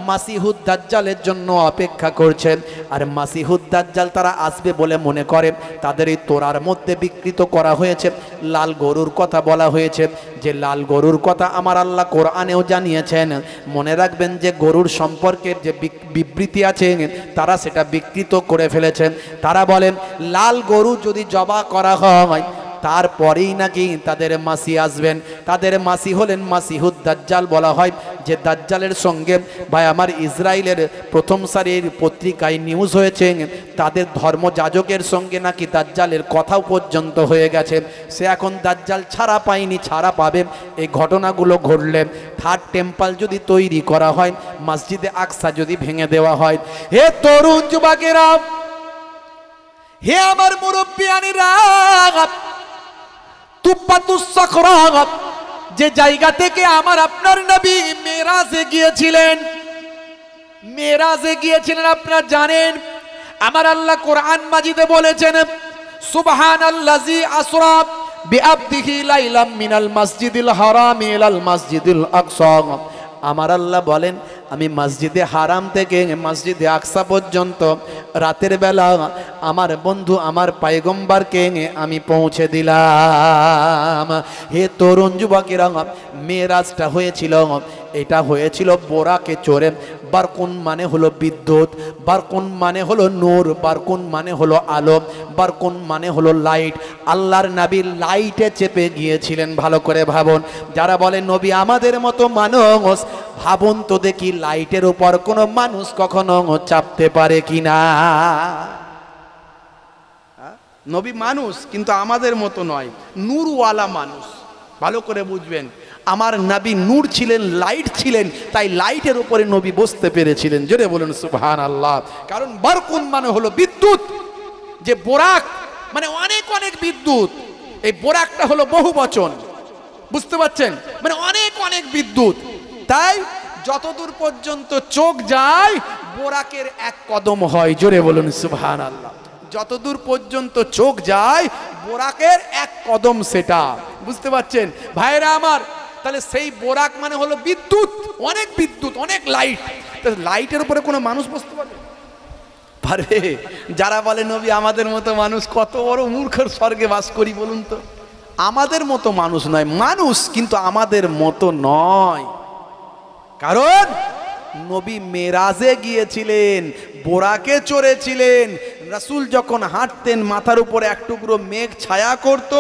মাসিহুদ দাজ্জালের জন্য অপেক্ষা করছে। আর মাসিহুদ দাজ্জাল তারা আসবে বলে মনে করে। তাদের এই তোরার মধ্যে বিকৃত করা হয়েছে, লাল গরুর কথা বলা হয়েছে, যে লাল গরুর কথা আমার আল্লাহ কোরআনেও জানিয়েছেন। মনে রাখবেন যে গরুর সম্পর্কের যে বিবৃতি আছে তারা সেটা বিকৃত করে ফেলেছেন। তারা বলেন লাল গরু যদি জবা করা হয় তারপরেই নাকি তাদের মাসি আসবেন। তাদের মাসি হলেন মাসিহুদ দাজ্জাল। বলা হয় যে দাজ্জালের সঙ্গে ভাই আমার ইসরায়েলের প্রথম সারির পত্রিকায় নিউজ হয়েছে, তাদের ধর্মযাজকের সঙ্গে নাকি দাজ্জালের কথাও পর্যন্ত হয়ে গেছে। সে এখন দাজ্জাল ছাড়া পায়নি, ছাড়া পাবে। এই ঘটনাগুলো ঘটলে থার্ড টেম্পল যদি তৈরি করা হয়, মসজিদে আকসা যদি ভেঙে দেওয়া হয়, হে তরুণ যুবকেরা, হে আমার মুরব্বিয়ানিরা, তুপ্পাতুস সাখরা, যে জায়গা থেকে আমার আপনার নবী মেরাজে গিয়েছিলেন, মেরাজে গিয়েছিলেন আপনারা জানেন। আমার আল্লাহ কোরআন মাজিদে বলেছেন, সুবহানাল্লাযী আসরা বিআবদিহি লাইলাম মিনাল মাসজিদিল হারাম ইলাল মাসজিদিল আকসা। আমার আল্লাহ বলেন, আমি মসজিদে হারাম থেকে মসজিদে আকসা পর্যন্ত রাতের বেলা আমার বন্ধু আমার পয়গম্বরকে আমি পৌঁছে দিলাম। হে তরুণ যুবকেরা, মেরাজটা হয়েছিল, এটা হয়েছিল বোরাকে চড়ে। বারকুন মানে হলো বিদ্যুৎ, বারকুন মানে হলো নূর, বারকুন মানে হলো আলো, বারকুন মানে হলো লাইট। আল্লাহর নবী লাইটে চেপে গিয়েছিলেন। ভালো করে ভাবুন, যারা বলে নবী আমাদের মতো মানুষ, ভাবুন তো দেখি লাইটের উপর কোনো মানুষ কখনো চাপতে পারে কিনা? নবী মানুষ কিন্তু আমাদের মতো নয়, নূরওয়ালা মানুষ। ভালো করে বুঝবেন, আমার নবী নূর ছিলেন, লাইট ছিলেন, তাই লাইটের উপরে নবী বসতে পেরেছিলেন। জোরে বলুন সুবহানাল্লাহ। কারণ বারকুন মানে হলো বিদ্যুৎ, যে বোরাক মানে অনেক অনেক বিদ্যুৎ। এই বোরাকটা হলো বহু বচন, বুঝতে পারছেন, মানে অনেক অনেক বিদ্যুৎ। তাই যতদূর পর্যন্ত চোখ যায় বোরাকের এক কদম হয়। জোরে বলুন সুবহানাল্লাহ। যতদূর পর্যন্ত চোখ যায় বোরাকের এক কদম, সেটা বুঝতে পারছেন ভাইরা আমার। তাহলে সেই বোরাক মানে হলো বিদ্যুৎ, অনেক বিদ্যুৎ, অনেক লাইট। লাইটের উপরে কোনো মানুষ বসতে পারবে? পারবে? যারা বলে নবী আমাদের মতো মানুষ, কত বড় মূর্খের স্বর্গে বাস করি বলুন তো। আমাদের মতো মানুষ নয়, মানুষ কিন্তু আমাদের মতো নয়। কারণ নবী মেরাজে গিয়েছিলেন, বোরাকে চড়েছিলেন। রাসূল যখন হাঁটতেন মাথার উপরে এক টুকরো মেঘ ছায়া করত,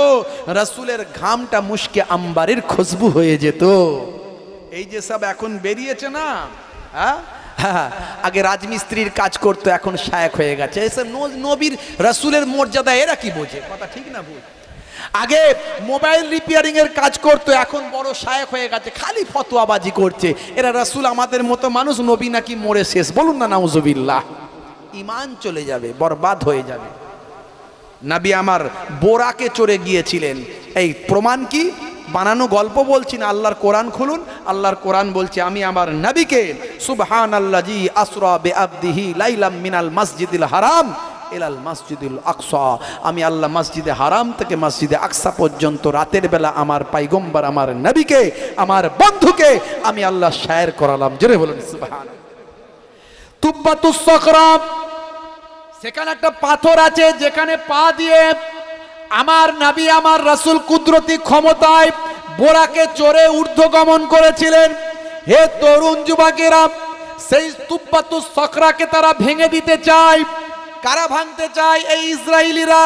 রাসূলের ঘামটা মুশকে আম্বারের খুশবু হয়ে যেত। এই যে সব এখন বেরিয়েছে না, আগে রাজমিস্ত্রির কাজ করতো, এখন শায়েখ হয়ে গেছে। এসব নবীর রাসূলের মর্যাদা এরা কি বোঝে? কথা ঠিক না ভুল? আগে মোবাইল রিপেয়ারিং এর কাজ করতো, এখন বড় শায়েখ হয়ে গেছে, খালি ফতোয়াবাজি করছে। এরা রাসূল আমাদের মতো মানুষ, নবী নাকি মরে শেষ। বলুন না নাউজুবিল্লাহ। ঈমান চলে যাবে, বরবাদ হয়ে যাবে। নবী আমার বোরাকে চড়ে গিয়েছিলেন। এই প্রমাণ কি? বানানো গল্প বলছি না, আল্লাহর কোরআন খুলুন। আল্লাহর কোরআন বলছে, আমি আমার নবীকে সুবহানাল্লাযী আসরা বিআবদিহি লাইলাম মিনাল মাসজিদিল হারাম ইলাল মসজিদুল আকসা, আমি আল্লাহ মসজিদে হারাম থেকে মসজিদে আকসা পর্যন্ত রাতের বেলা আমার পয়গম্বর, আমার নবীকে, আমার বন্ধুকে আমি আল্লাহ শায়ের করালাম। জোরে বলুন সুবহানাল্লাহ। তুব্বাতুস সখরা, সেখানে একটা পাথর আছে যেখানে পা দিয়ে আমার নবী, আমার রাসূল কুদরতি ক্ষমতায় বোরাকে চড়ে ঊর্ধ্বগমন করেছিলেন। হে তরুণ যুবকেরা, সেই তুব্বাতুস সখরাকে তারা ভেঙে দিতে চায়। কারা ভাঙতে চায়? এই ইসরায়েলিরা,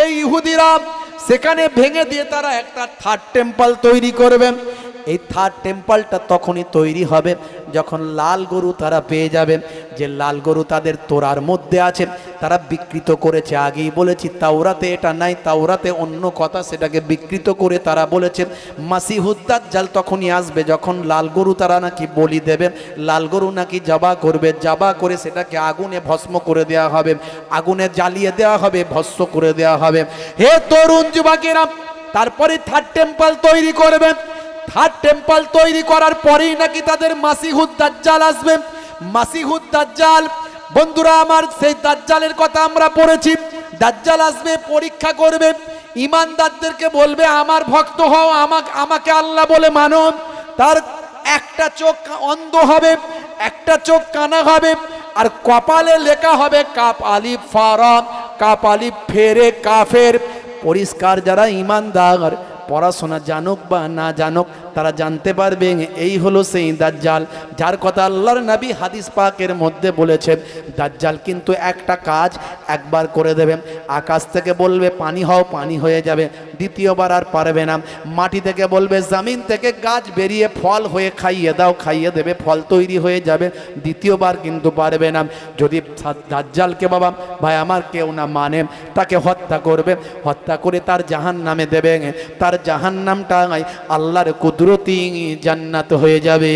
এই ইহুদিরা। সেখানে ভেঙে দিয়ে তারা একটা থার্ড টেম্পল তৈরি করবেন। এই থার্ড টেম্পলটা তখনই তৈরি হবে যখন লাল গরু তারা পেয়ে যাবেন। যে লাল গরু তাদের তোরার মধ্যে আছে, তারা বিকৃত করেছে। আগেই বলেছি তাওরাতে এটা নাই, তাওরাতে অন্য কথা, সেটাকে বিকৃত করে তারা বলেছেন মাসিহুদ দাজ্জাল তখনই আসবে যখন লাল গরু তারা নাকি বলি দেবে, লাল গরু নাকি জবা করবে, জবা করে সেটাকে আগুনে ভস্ম করে দেওয়া হবে, আগুনে জ্বালিয়ে দেওয়া হবে, ভস্ম করে দেওয়া হবে। হে তরুণ যুবকেরা, তারপরে থার্ড টেম্পল তৈরি করবেন। থার্ড টেম্পল তৈরি করার পরেই নাকি তাদের মাসিহুদ দাজ্জাল আসবে। মাসিহুদ দাজ্জাল, বন্ধুরা আমার, সেই দাজ্জালের কথা আমরা পড়েছি। দাজ্জাল আসবে, পরীক্ষা করবে, ঈমানদারদেরকে বলবে আমার ভক্ত হও, আমাকে আল্লাহ বলে মানো। তার একটা চোখ অন্ধ হবে, একটা চোখ কানা হবে, আর কপালে লেখা হবে কাপ আলিফ ফারা, কাপ আলিফ ফেরে কাফের। পরিষ্কার যারা ঈমানদার, পড়াশোনা জানুক বা না জানুক, তারা জানতে পারবে এই হলো সেই দাজ্জাল যার কথা আল্লাহর নবী হাদিস পাকের মধ্যে বলেছেন। দাজ্জাল কিন্তু একটা কাজ একবার করে দেবে, আকাশ থেকে বলবে পানি হও, পানি হয়ে যাবে, দ্বিতীয়বার আর পারবে না। মাটি থেকে বলবে জমিন থেকে গাছ বেরিয়ে ফল হয়ে খাইয়ে দাও, খাইয়ে দেবে, ফল তৈরি হয়ে যাবে, দ্বিতীয়বার কিন্তু পারবে না। যদি দাজ্জালকে বাবা ভাই আমার কেউ না মানে, তাকে হত্যা করবে, হত্যা করে তার জাহান্নামে দেবে, তার জাহান্নামটা আল্লাহর কুদরতি জান্নাত হয়ে যাবে।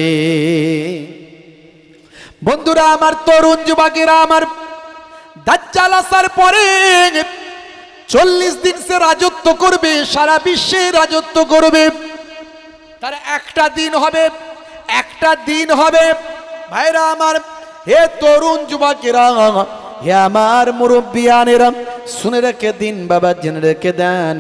বন্ধুরা আমার, তরুণ যুবকেরা আমার, দাজ্জাল আসার পরে 40 দিন সে রাজত্ব করবে, সারা বিশ্বে রাজত্ব করবে। তার একটা দিন হবে, একটা দিন হবে ভাইরা আমার। হে তরুণ যুবকেরা, হে আমার মুরব্বিয়ানেরা, শুনে রেখে দিন বাবা, জেনে রেখে দেন,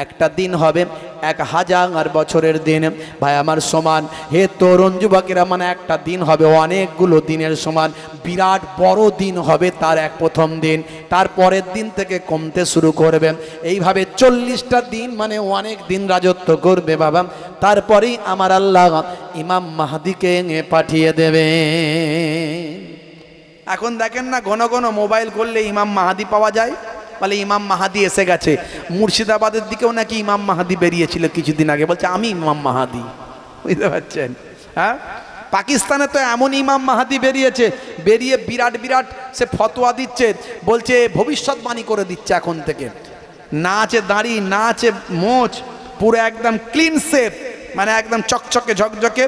একটা দিন হবে 1000 বছরের দিন ভাই আমার সমান। হে তরুণ যুবকেরা, মানে একটা দিন হবে অনেকগুলো দিনের সমান, বিরাট বড় দিন হবে তার এক প্রথম দিন। তারপরের দিন থেকে কমতে শুরু করবে, এইভাবে 40টা দিন মানে অনেক দিন রাজত্ব করবে বাবা। তারপরেই আমার আল্লাহ ইমাম মাহদিকে পাঠিয়ে দেবে। এখন দেখেন না, ঘন ঘন মোবাইল করলে ইমাম মাহাদি পাওয়া যায়, বলে ইমাম মাহাদি এসে গেছে। মুর্শিদাবাদের দিকেও নাকি ইমাম মাহাদি বেরিয়েছিল কিছুদিন আগে, বলছে আমি ইমাম মাহাদি। বুঝতে পারছেন? হ্যাঁ, পাকিস্তানে তো এমন ইমাম মাহাদি বেরিয়েছে, বেরিয়ে বিরাট বিরাট সে ফতোয়া দিচ্ছে, বলছে ভবিষ্যৎবাণী করে দিচ্ছে এখন থেকে। না আছে দাড়ি, না আছে মোচ, পুরো একদম ক্লিন শেপ, মানে একদম চকচকে ঝকঝকে,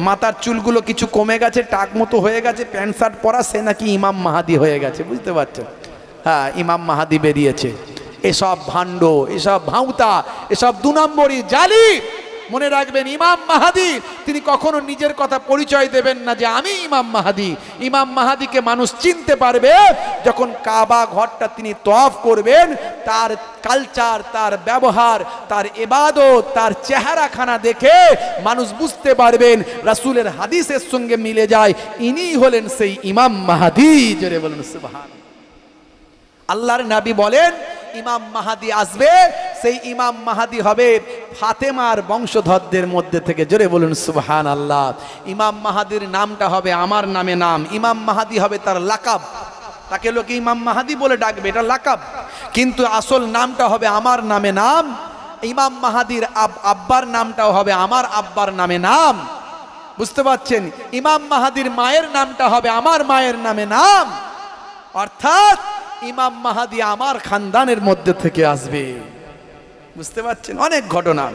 মাথার চুলগুলো কিছু কমে গেছে, টাক মতো হয়ে গেছে, প্যান্ট শার্ট পরা, সে নাকি ইমাম মাহাদি হয়ে গেছে। বুঝতে পারছেন? হ্যাঁ, ইমাম মাহাদি বেরিয়েছে। এসব ভাণ্ড, এসব ভাঁওতা, এসব 2 নম্বরই জালি। মনে রাখবেন, ইমাম মাহাদি তিনি কখনো নিজের কথা পরিচয় দেবেন না যে আমি ইমাম মাহাদি। ইমাম মাহাদিকে মানুষ চিনতে পারবে যখন কাবা ঘরটা তিনি তওয়াফ করবেন, তার কালচার, তার ব্যবহার, তার ইবাদত, তার চেহারাখানা দেখে মানুষ বুঝতে পারবেন, রাসূলের হাদিসের সঙ্গে মিলে যায়, ইনিই হলেন সেই ইমাম মাহাদি। জোরে বলুন সুবহান। আল্লাহর নবী বলেন ইমাম মাহাদি আসবে, সেই ইমাম মাহাদি হবে ফাতেমার বংশধরদের মধ্যে থেকে। জোরে বলুন সুবহানাল্লাহ। ইমাম মাহাদির নামটা হবে আমার নামে নাম, ইমাম মাহাদি হবে তার লাকাব। তাকে লোকে ইমাম মাহাদি বলে ডাকবে, এটা লাকাব, কিন্তু আসল নামটা হবে আমার নামে নাম। ইমাম মাহাদির আব্বার নামটাও হবে আমার আব্বার নামে নাম। বুঝতে পারছেন? ইমাম মাহাদির মায়ের নামটা হবে আমার মায়ের নামে নাম। অর্থাৎ ইমাম মাহাদি আমার খানদানের মধ্যে থেকে আসবে। বুঝতে পারছেন? অনেক ঘটনা,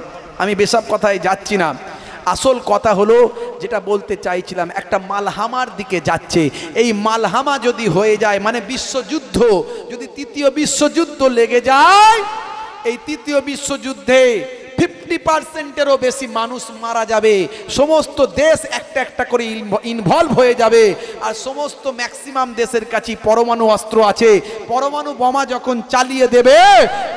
আমি বেসব কথায় যাচ্ছি না। আসল কথা হলো যেটা বলতে চাইছিলাম, একটা মালহামার দিকে যাচ্ছে। এই মালহামা যদি হয়ে যায়, মানে বিশ্বযুদ্ধ, যদি তৃতীয় বিশ্বযুদ্ধ লেগে যায়, এই তৃতীয় বিশ্বযুদ্ধে 50%-এরও বেশি মানুষ মারা যাবে, সমস্ত দেশ একটা একটা করে ইনভলভ হয়ে যাবে, আর সমস্ত ম্যাক্সিমাম দেশের কাছে পরমাণু অস্ত্র আছে। পরমাণু বোমা যখন চালিয়ে দেবে,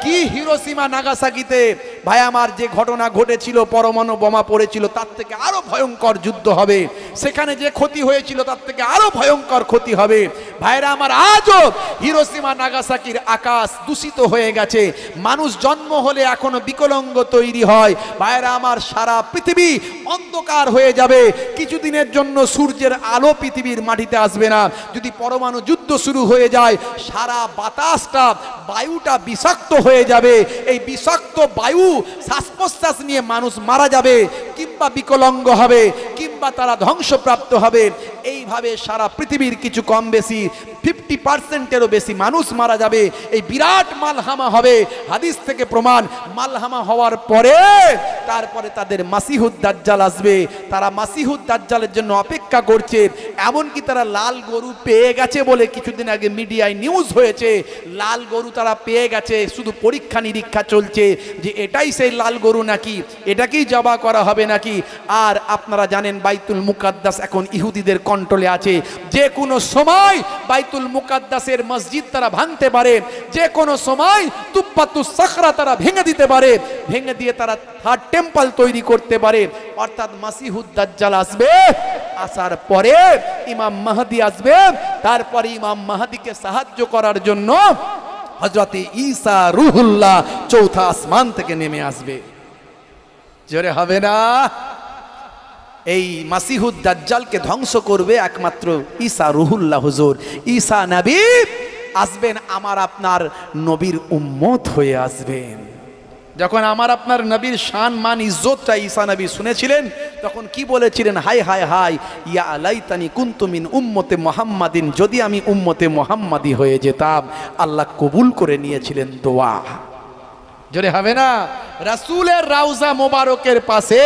কি হিরোশিমা নাগাসাকিতে ভাই আমার যে ঘটনা ঘটেছিল, পরমাণু বোমা পড়েছিল, তার থেকে আরো ভয়ঙ্কর যুদ্ধ হবে। সেখানে যে ক্ষতি হয়েছিল তার থেকে আরো ভয়ঙ্কর ক্ষতি হবে। ভাইরা আমার, আজও হিরোশিমা নাগাসাকির আকাশ দূষিত হয়ে গেছে। মানুষ জন্ম হলে এখনো বিকলাঙ্গ তৈরি হয়। ভাইরা আমার, সারা পৃথিবী অন্ধকার হয়ে যাবে। কিছুদিনের জন্য সূর্যের আলো পৃথিবীর মাটিতে আসবে না। যদি পরমাণু যুদ্ধ শুরু হয়ে যায়, সারা বাতাসটা, বায়ুটা বিষাক্ত হয়ে যাবে। এই বিষাক্ত বায়ু শ্বাস প্রশ্বাস নিয়ে মানুষ মারা যাবে, কিংবা বিকলাঙ্গ হবে, কিংবা তারা ধ্বংসপ্রাপ্ত হবে। এইভাবে সারা পৃথিবীর কিছু কম বেশি 50%-এরও বেশি মানুষ মারা যাবে। এই বিরাট মালহামা হবে। হাদিস থেকে প্রমাণ, মালহামা হওয়ার পরে তারপরে তাদের মাসিহুদ দাজ্জাল আসবে। তারা মাসিহুদ দাজ্জালের জন্য অপেক্ষা করছে। এমনকি তারা লাল গরু পেয়ে গেছে বলে কিছুদিন আগে মিডিয়ায় নিউজ হয়েছে। লাল গরু তারা পেয়ে গেছে, শুধু পরীক্ষা নিরীক্ষা চলছে যে এটাই সেই লাল গরু নাকি, এটাকেই জবা করা হবে নাকি। আর আপনারা জানেন বাইতুল মুকাদ্দাস এখন ইহুদিদের কন্ট্রোলে আছে। যে কোনো সময় বাইতুল মুকাদ্দাসের মসজিদ তারা ভাঙতে পারে, যে কোনো সময় তুব্বাতুস সাখরা তারা ভেঙে দিতে পারে, ভেঙে দিয়ে তারা থার্ড টেম্পল তৈরি করতে পারে। অর্থাৎ মাসিহুদ দাজ্জাল আসবে, আসার পরে ইমাম মাহদি আসবে, তারপরে ইমাম মাহদিকে সাহায্য করার জন্য হযরতে ঈসা রূহুল্লাহ চৌথা আসমান থেকে নেমে আসবে। জোরে হবে না? এই মাসিহুদ দাজ্জালকে ধ্বংস করবে একমাত্র ঈসা রূহুল্লাহ হুজুর। ঈসা নবী আসবেন, আমার আপনার নবীর উম্মত হয়ে আসবেন। যখন আমার আপনার নবীর শান মান ইজ্জতটা ঈসা নবী শুনেছিলেন, তখন কি বলেছিলেন? হায় হায় হায়, ইয়া লাইতানি কুনতু মিন উম্মতে মুহাম্মাদিন, যদি আমি উম্মতে মুহাম্মাদি হয়ে যেতাম। আল্লাহ কবুল করে নিয়েছিলেন দোয়া। জোরে হবে না? রাসূলের রাউজা মোবারকের পাশে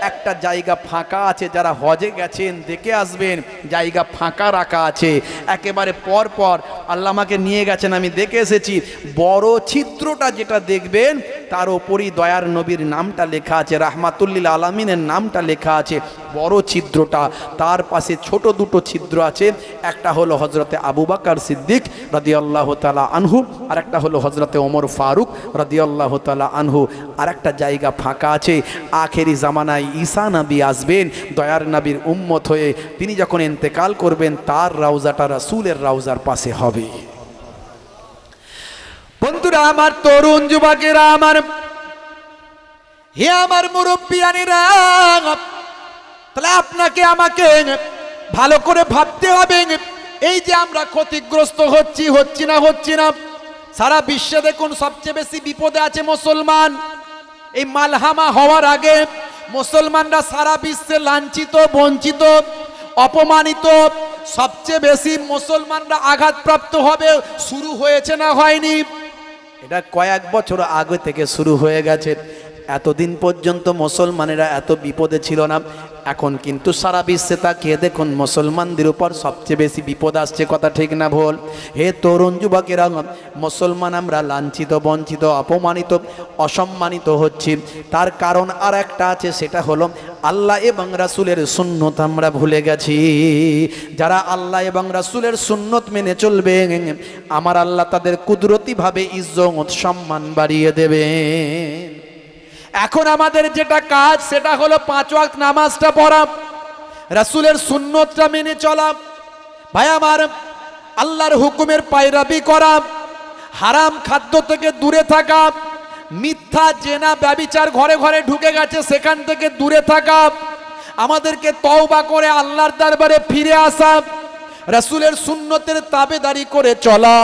একটা জায়গা ফাঁকা আছে, যারা হজে গেছেন দেখে আসবেন, জায়গা ফাঁকা রাখা আছে একেবারে পর পর। আল্লাহ আমাকে নিয়ে গেছেন, আমি দেখে এসেছি। বড় ছিদ্রটা যেটা দেখবেন, তার ওপরই দয়ার নবীর নামটা লেখা আছে, রাহমাতুল্লিল আলামিনের নামটা লেখা আছে। বড় ছিদ্রটা, তার পাশে ছোট দুটো ছিদ্র আছে। একটা হলো হজরতে আবু বকর সিদ্দিক রাদিয়াল্লাহু তাআলা আনহু, আর একটা হলো হজরতে ওমর ফারুক রাদিয়াল্লাহু তাআলা আনহু। আর একটা জায়গা ফাঁকা আছে। আখেরি জামানায় ঈসা নবী আসবেন দয়ার নবীর উম্মত হয়ে। তিনি যখন ইন্তেকাল করবেন, তার রাউজাটা রাসূলের রাউজার পাশে হবে। বন্ধুরা আমার, তরুণ যুবকেরা আমার, হে আমার মুরব্বিয়ানেরা, তাহলে আপনাকে আমাকে ভালো করে ভাবতে হবে। এই যে আমরা ক্ষতিগ্রস্ত হচ্ছি না। সারা বিশ্বে দেখুন সবচেয়ে বেশি বিপদে আছে মুসলমান। এই মালহামা হওয়ার আগে মুসলমানরা সারা বিশ্বে লাঞ্ছিত, বঞ্চিত, অপমানিত। সবচেয়ে বেশি মুসলমানরা আঘাতপ্রাপ্ত হবে শুরু হয়েছে না হয়নি? এটা কয়েক বছর আগে থেকে শুরু হয়ে গেছে। এতদিন পর্যন্ত মুসলমানেরা এত বিপদে ছিল না। এখন কিন্তু সারা বিশ্বে তাকিয়ে দেখুন, মুসলমানদের উপর সবচেয়ে বেশি বিপদ আসছে। কথা ঠিক না ভুল? হে তরুণ যুবকেরা, মুসলমান আমরা লাঞ্ছিত, বঞ্চিত, অপমানিত, অসম্মানিত হচ্ছি। তার কারণ আর একটা আছে, সেটা হলো আল্লাহ এবং রাসূলের সুন্নত আমরা ভুলে গেছি। যারা আল্লাহ এবং রাসূলের সুন্নত মেনে চলবে, আমার আল্লাহ তাদের কুদরতিভাবে ইজ্জত সম্মান বাড়িয়ে দেবে। এখন আমাদের যেটা কাজ, সেটা হলো 5 ওয়াক্ত নামাজটা পড়া, রাসূলের সুন্নতটা মেনে চলা। ভাই আমার, আল্লাহর হুকুমের পায়রাবি করা, হারাম খাদ্য থেকে দূরে থাকা, মিথ্যা, জেনা, ব্যভিচার ঘরে ঘরে ঢুকে গেছে, সেখান থেকে দূরে থাকা, আমাদেরকে তওবা করে আল্লাহর দরবারে ফিরে আসা, রাসূলের সুন্নতের তাবেদারি করে চলা,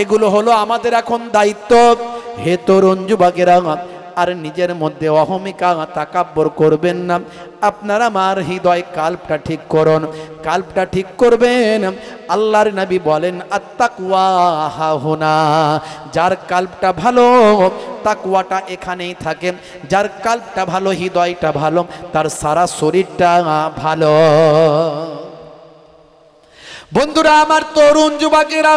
এগুলো হলো আমাদের এখন দায়িত্ব। হে তরুণ যুবকেরা, আর নিজের মধ্যে অহমিকা, তাকাব্বর করবেন না। আপনারা আমার হৃদয় কাল্পটা ঠিক করুন, কাল্পটা ঠিক করবেন। আল্লাহর নবী বলেন, আত্তাকওয়া হাহুনা। যার কাল্পটা ভালো, তাকওয়াটা এখানেই থাকে। যার কাল্পটা ভালো, হৃদয়টা ভালো, তার সারা শরীরটা ভালো। বন্ধুরা আমার, তরুণ যুবকেরা,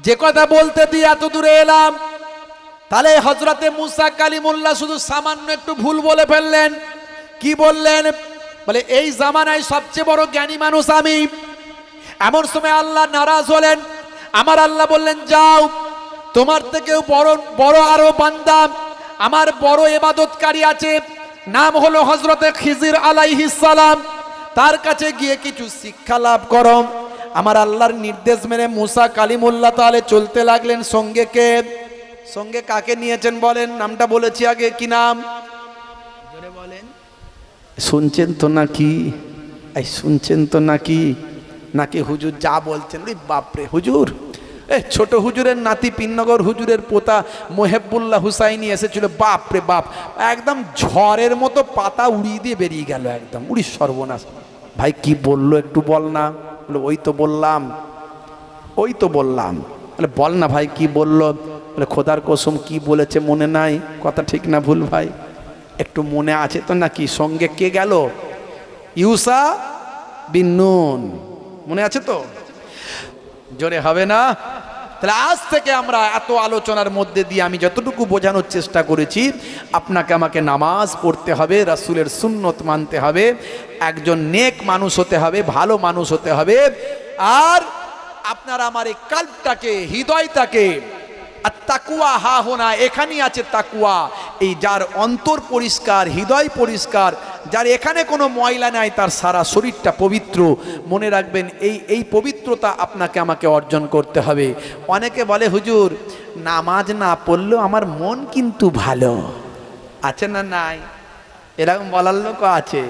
যে কথা বলতে দিয়ে এত দূরে এলাম, তাহলে হযরতে মুসা কালিমুল্লাহ শুধু সামান্য একটু ভুল বলে ফেললেন। কি বললেন? বলে এই জামানায় সবচেয়ে বড় জ্ঞানী মানুষ আমি। এমন সময় আল্লাহ নারাজ হলেন। আমার আল্লাহ বললেন, যাও, তোমার থেকেও বড় বড় আরো বান্দা, আমার বড় ইবাদতকারী আছে, নাম হলো হযরতে খিজির আলাইহিস সালাম, তার কাছে গিয়ে কিছু শিক্ষা লাভ করো। আমার আল্লাহর নির্দেশ মেনে মুসা কালিমুল্লাহ তাহলে চলতে লাগলেন। সঙ্গে কে? সঙ্গে কাকে নিয়েছেন বলেন? নামটা বলেছি আগে, কি নাম জোরে বলেন। শুনছেন তো নাকি? এই শুনছেন তো নাকি? নাকি হুজুর যা বলছেন, ওই বাপরে হুজুর, ছোট হুজুরের নাতি পিননগর হুজুরের পোতা মোহেবুল্লাহ হুসাইনি এসেছিল, বাপরে বাপ, একদম ঝড়ের মতো পাতা উড়িয়ে দিয়ে বেরিয়ে গেল, একদম উড়ি সর্বনাশ। ভাই কি বললো একটু বল না। বলে ওই তো বললাম, ওই তো বললাম। বলে বল না ভাই কি বললো? বলে খোদার কসম কি বলেছে মনে নাই? কথা ঠিক না ভুল ভাই? একটু মনে আছে তো নাকি? সঙ্গে কে গেল? ইউসা বিন নুন, মনে আছে তো? জোরে হবে না? তাহলে আজ থেকে আমরা এত আলোচনার মধ্যে দিয়ে আমি যতটুকু বোঝানোর চেষ্টা করেছি, আপনাকে আমাকে নামাজ পড়তে হবে, রাসূলের সুন্নত মানতে হবে, একজন নেক মানুষ হতে হবে, ভালো মানুষ হতে হবে। আর আপনার আমার এই কলবটাকে, হৃদয়টাকে, আর তাকুয়া হা হোনা, এখানেই আছে তাকুয়া। এই যার অন্তর পরিষ্কার, হৃদয় পরিষ্কার, যার এখানে কোনো ময়লা নাই, তার সারা শরীরটা পবিত্র। মনে রাখবেন, এই পবিত্রতা আপনাকে আমাকে অর্জন করতে হবে। অনেকে বলে হুজুর নামাজ না পড়লেও আমার মন কিন্তু ভালো আছে, না নাই? এরকম বলার লোক আছে।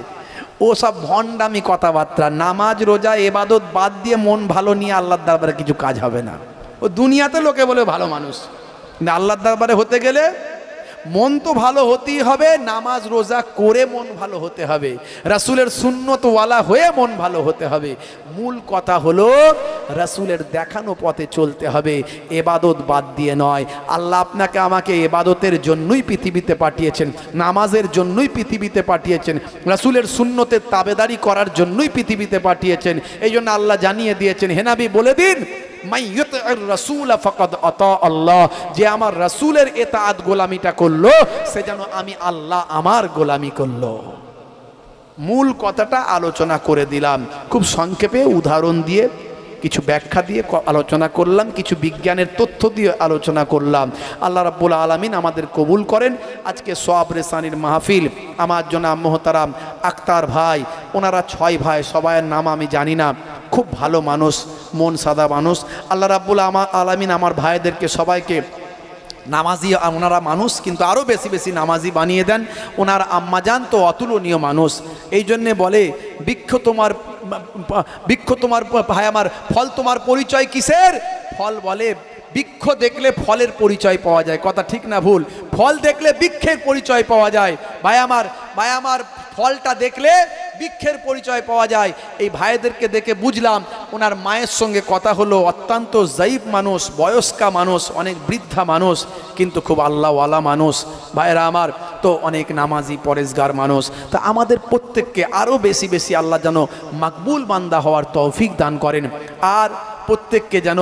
ও সব ভণ্ডামি কথাবার্তা। নামাজ রোজা ইবাদত বাদ দিয়ে মন ভালো নিয়ে আল্লাহর দরবারে কিছু কাজ হবে না। ও দুনিয়াতে লোকে বলে ভালো মানুষ, কিন্তু আল্লাহর দরবারে হতে গেলে মন তো ভালো হতেই হবে, নামাজ রোজা করে মন ভালো হতে হবে, রাসূলের সুন্নতওয়ালা হয়ে মন ভালো হতে হবে। মূল কথা হলো রাসূলের দেখানো পথে চলতে হবে, ইবাদত বাদ দিয়ে নয়। আল্লাহ আপনাকে আমাকে ইবাদতের জন্যই পৃথিবীতে পাঠিয়েছেন, নামাজের জন্যই পৃথিবীতে পাঠিয়েছেন, রাসূলের সুন্নতের তাবেদারি করার জন্যই পৃথিবীতে পাঠিয়েছেন। এই জন্য আল্লাহ জানিয়ে দিয়েছেন, হে নবী বলে দিন, যে আমার রাসূলের ইতাআত গোলামিটা করলো, সে যেন আমি আল্লাহ আমার গোলামি করলো। মূল কথাটা আলোচনা করে দিলাম, খুব সংক্ষেপে উদাহরণ দিয়ে, কিছু ব্যাখ্যা দিয়ে আলোচনা করলাম, কিছু বিজ্ঞানের তথ্য দিয়ে আলোচনা করলাম। আল্লাহ রাব্বুল আলামিন আমাদের কবুল করেন। আজকে সওয়াব রেসানির মাহফিল আমার জনাব মোহতারাম আক্তার ভাই, ওনারা 6 ভাই, সবাইয়ের নাম আমি জানি না, খুব ভালো মানুষ, মন সাদা মানুষ। আল্লাহ রাব্বুল আলামিন আমার ভাইদেরকে সবাইকে নামাজি, ওনারা মানুষ কিন্তু আরও বেশি বেশি নামাজি বানিয়ে দেন। ওনার আম্মাজান তো অতুলনীয় মানুষ। এই জন্যে বলে বৃক্ষ তোমার ভাই আমার, ফল তোমার পরিচয় কিসের? ফল বলে বৃক্ষ দেখলে ফলের পরিচয় পাওয়া যায়। কথা ঠিক না ভুল? ফল দেখলে বৃক্ষের পরিচয় পাওয়া যায়। ভাই আমার ফলটা দেখলে বৃক্ষের পরিচয় পাওয়া যায়। এই ভাইদেরকে দেখে বুঝলাম, ওনার মায়ের সঙ্গে কথা হলো, অত্যন্ত জাইফ মানুষ, বয়স্কা মানুষ, অনেক বৃদ্ধা মানুষ, কিন্তু খুব আল্লাহওয়ালা মানুষ। ভাইরা আমার তো অনেক নামাজি পরেজগার মানুষ। তা আমাদের প্রত্যেককে আরও বেশি বেশি আল্লাহ যেন মাকবুল বান্দা হওয়ার তৌফিক দান করেন। আর প্রত্যেককে যেন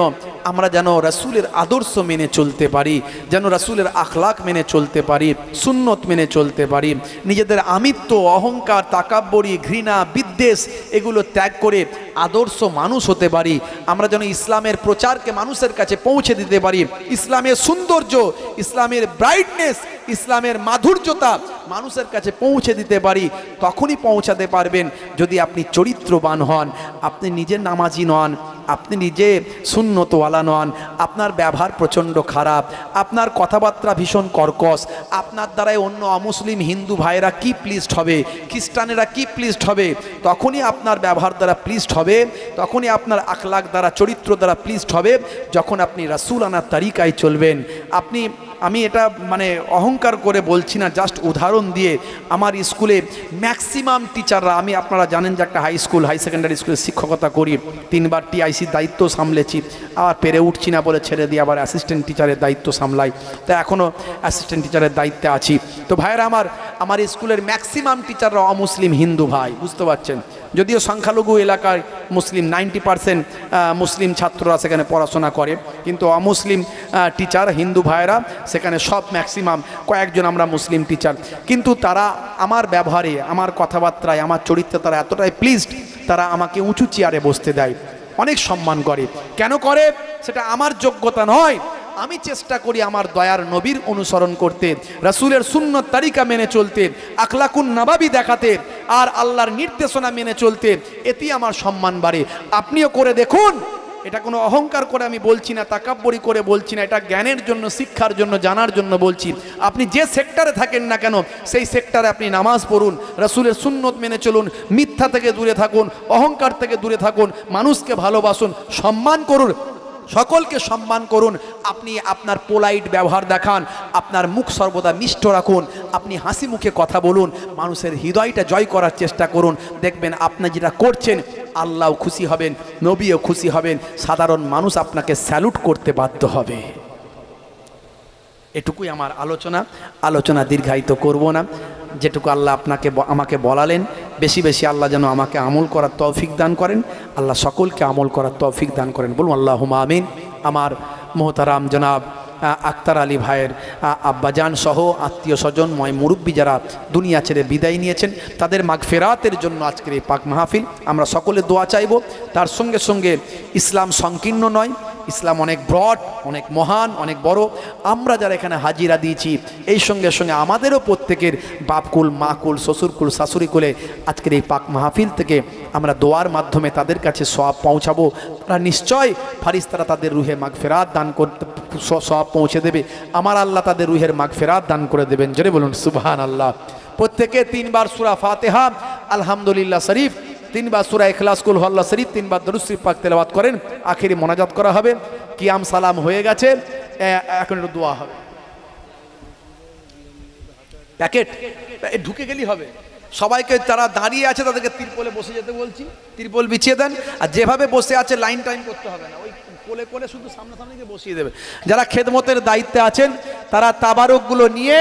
আমরা যেন রাসূলের আদর্শ মেনে চলতে পারি, যেন রাসূলের আখলাক মেনে চলতে পারি, সুন্নত মেনে চলতে পারি, নিজেদের আমিত্ব, অহংকার, তাকাব্বরি, ঘৃণা, বিদ্বেষ এগুলো ত্যাগ করে আদর্শ মানুষ হতে পারি। আমরা যেন ইসলামের প্রচারকে মানুষের কাছে পৌঁছে দিতে পারি, ইসলামের সৌন্দর্য, ইসলামের ব্রাইটনেস, ইসলামের মাধুর্যতা মানুষের কাছে পৌঁছে দিতে পারি। তখনই পৌঁছাতে পারবেন যদি আপনি চরিত্রবান হন, আপনি নিজে নামাজি নন, আপনি নিজে সুন্নতওয়ালা নন, আপনার ব্যবহার প্রচণ্ড খারাপ, আপনার কথাবার্তা ভীষণ কর্কশ, আপনার দ্বারাই অন্য অমুসলিম হিন্দু ভাইয়েরা কি প্লিজড হবে, খ্রিস্টানেরা কি প্লিজড হবে, তখনই আপনার ব্যবহার দ্বারা প্লিজড হবে, তখনই আপনার আখলাক দ্বারা, চরিত্র দ্বারা প্লিজড হবে, যখন আপনি রাসূল আনার তারিকায় চলবেন। আমি এটা মানে অহংকার করে বলছি না, জাস্ট উদাহরণ দিয়ে। আমার স্কুলে ম্যাক্সিমাম টিচাররা, আপনারা জানেন যে একটা হাই সেকেন্ডারি স্কুলে শিক্ষকতা করি, 3বার টিআইসির দায়িত্ব সামলেছি, আবার পেরে উঠছি না বলে ছেড়ে দিয়ে আবার অ্যাসিস্ট্যান্ট টিচারের দায়িত্ব সামলাই, তো এখনও অ্যাসিস্ট্যান্ট টিচারের দায়িত্বে আছি। তো ভাইয়েরা আমার স্কুলের ম্যাক্সিমাম টিচাররা অমুসলিম হিন্দু ভাই, বুঝতে পারছেন? যদিও সংখ্যালঘু এলাকায় মুসলিম 90% মুসলিম ছাত্ররা সেখানে পড়াশোনা করে, কিন্তু অমুসলিম টিচার হিন্দু ভাইয়েরা সেখানে সব ম্যাক্সিমাম কয়েকজন আমরা মুসলিম টিচার। কিন্তু তারা আমার ব্যবহারে, আমার কথাবার্তায়, আমার চরিত্রে তারা এতটাই প্লিজড, তারা আমাকে উঁচু চেয়ারে বসতে দেয়, অনেক সম্মান করে। কেন করে? সেটা আমার যোগ্যতা নয়, আমি চেষ্টা করি আমার দয়ার নবীর অনুসরণ করতে, রাসূলের সুন্নত তারিকা মেনে চলতে, আখলাকুন নবাবী দেখাতে, আর আল্লাহর নির্দেশনা মেনে চলতে। এতেই আমার সম্মান বাড়ে। আপনিও করে দেখুন। এটা কোনো অহংকার করে আমি বলছি না, তাকাব্বরি করে বলছি না, এটা জ্ঞানের জন্য, শিক্ষার জন্য, জানার জন্য বলছি। আপনি যে সেক্টরে থাকেন না কেন, সেই সেক্টরে আপনি নামাজ পড়ুন, রাসূলের সুন্নত মেনে চলুন, মিথ্যা থেকে দূরে থাকুন, অহংকার থেকে দূরে থাকুন, মানুষকে ভালোবাসুন, সম্মান করুন, সকলকে সম্মান করুন। আপনি আপনার পোলাইট ব্যবহার দেখান, আপনার মুখ সর্বদা মিষ্ট রাখুন, আপনি হাসি মুখে কথা বলুন, মানুষের হৃদয়টা জয় করার চেষ্টা করুন। দেখবেন আপনি যেটা করছেন আল্লাহও খুশি হবেন, নবীও খুশি হবেন, সাধারণ মানুষ আপনাকে স্যালুট করতে বাধ্য হবে। এটুকুই আমার আলোচনা দীর্ঘায়িত করব না। যেটুকু আল্লাহ আমাকে বলালেন, বেশি বেশি আল্লাহ যেন আমাকে আমল করার তৌফিক দান করেন, আল্লাহ সকলকে আমল করার তৌফিক দান করেন, বলুন আল্লাহুম্মা আমিন। আমার মোহতারাম জনাব আক্তার আলী ভাইয়ের আব্বাজান সহ আত্মীয় স্বজন, ময় মুরব্বী যারা দুনিয়া ছেড়ে বিদায় নিয়েছেন, তাদের মাগফিরাতের জন্য আজকের এই পাক মাহফিল। আমরা সকলে দোয়া চাইব। তার সঙ্গে সঙ্গে ইসলাম সংকীর্ণ নয়, ইসলাম অনেক ব্রড, অনেক মহান, অনেক বড়। আমরা যারা এখানে হাজিরা দিয়েছি, এই সঙ্গে সঙ্গে আমাদেরও প্রত্যেকের বাপকুল, মাকুল, শ্বশুরকুল, শাশুড়িকুলে আজকের এই পাক মাহফিল থেকে আমরা দোয়ার মাধ্যমে তাদের কাছে সওয়াব পৌঁছাবো। তারা নিশ্চয় ফারিস্তারা তাদের রুহে মাগফিরাত দান করতে, সওয়াব পৌঁছে দেবে। আমার আল্লাহ তাদের রুহের মাগফিরাত দান করে দেবেন। জোরে বলুন সুবহানাল্লাহ। প্রত্যেকে 3 বার সূরা ফাতিহা, আলহামদুলিল্লাহ শরীফ, 3 বার সূরা ইখলাস, কুল হুয়াল্লাহ শরীফ, 3 বার দরুদ শরীফ পাক তেলাওয়াত করেন। আখেরি মোনাজাত করা হবে। কিয়াম সালাম হয়ে গেছে, এখন একটু দোয়া হবে। প্যাকেট ঢুকে গেলেই হবে। সবাইকে যারা দাঁড়িয়ে আছে তাদেরকে তিরপলে বসে যেতে বলছি, তিরপল বিছিয়ে দেন। আর যেভাবে বসে আছে লাইন টাইম করতে হবে না, ওই কোলে কোলে শুধু সামনাসামনি বসিয়ে দেবে। যারা খেদমতের দায়িত্বে আছেন তারা তাবারকগুলো নিয়ে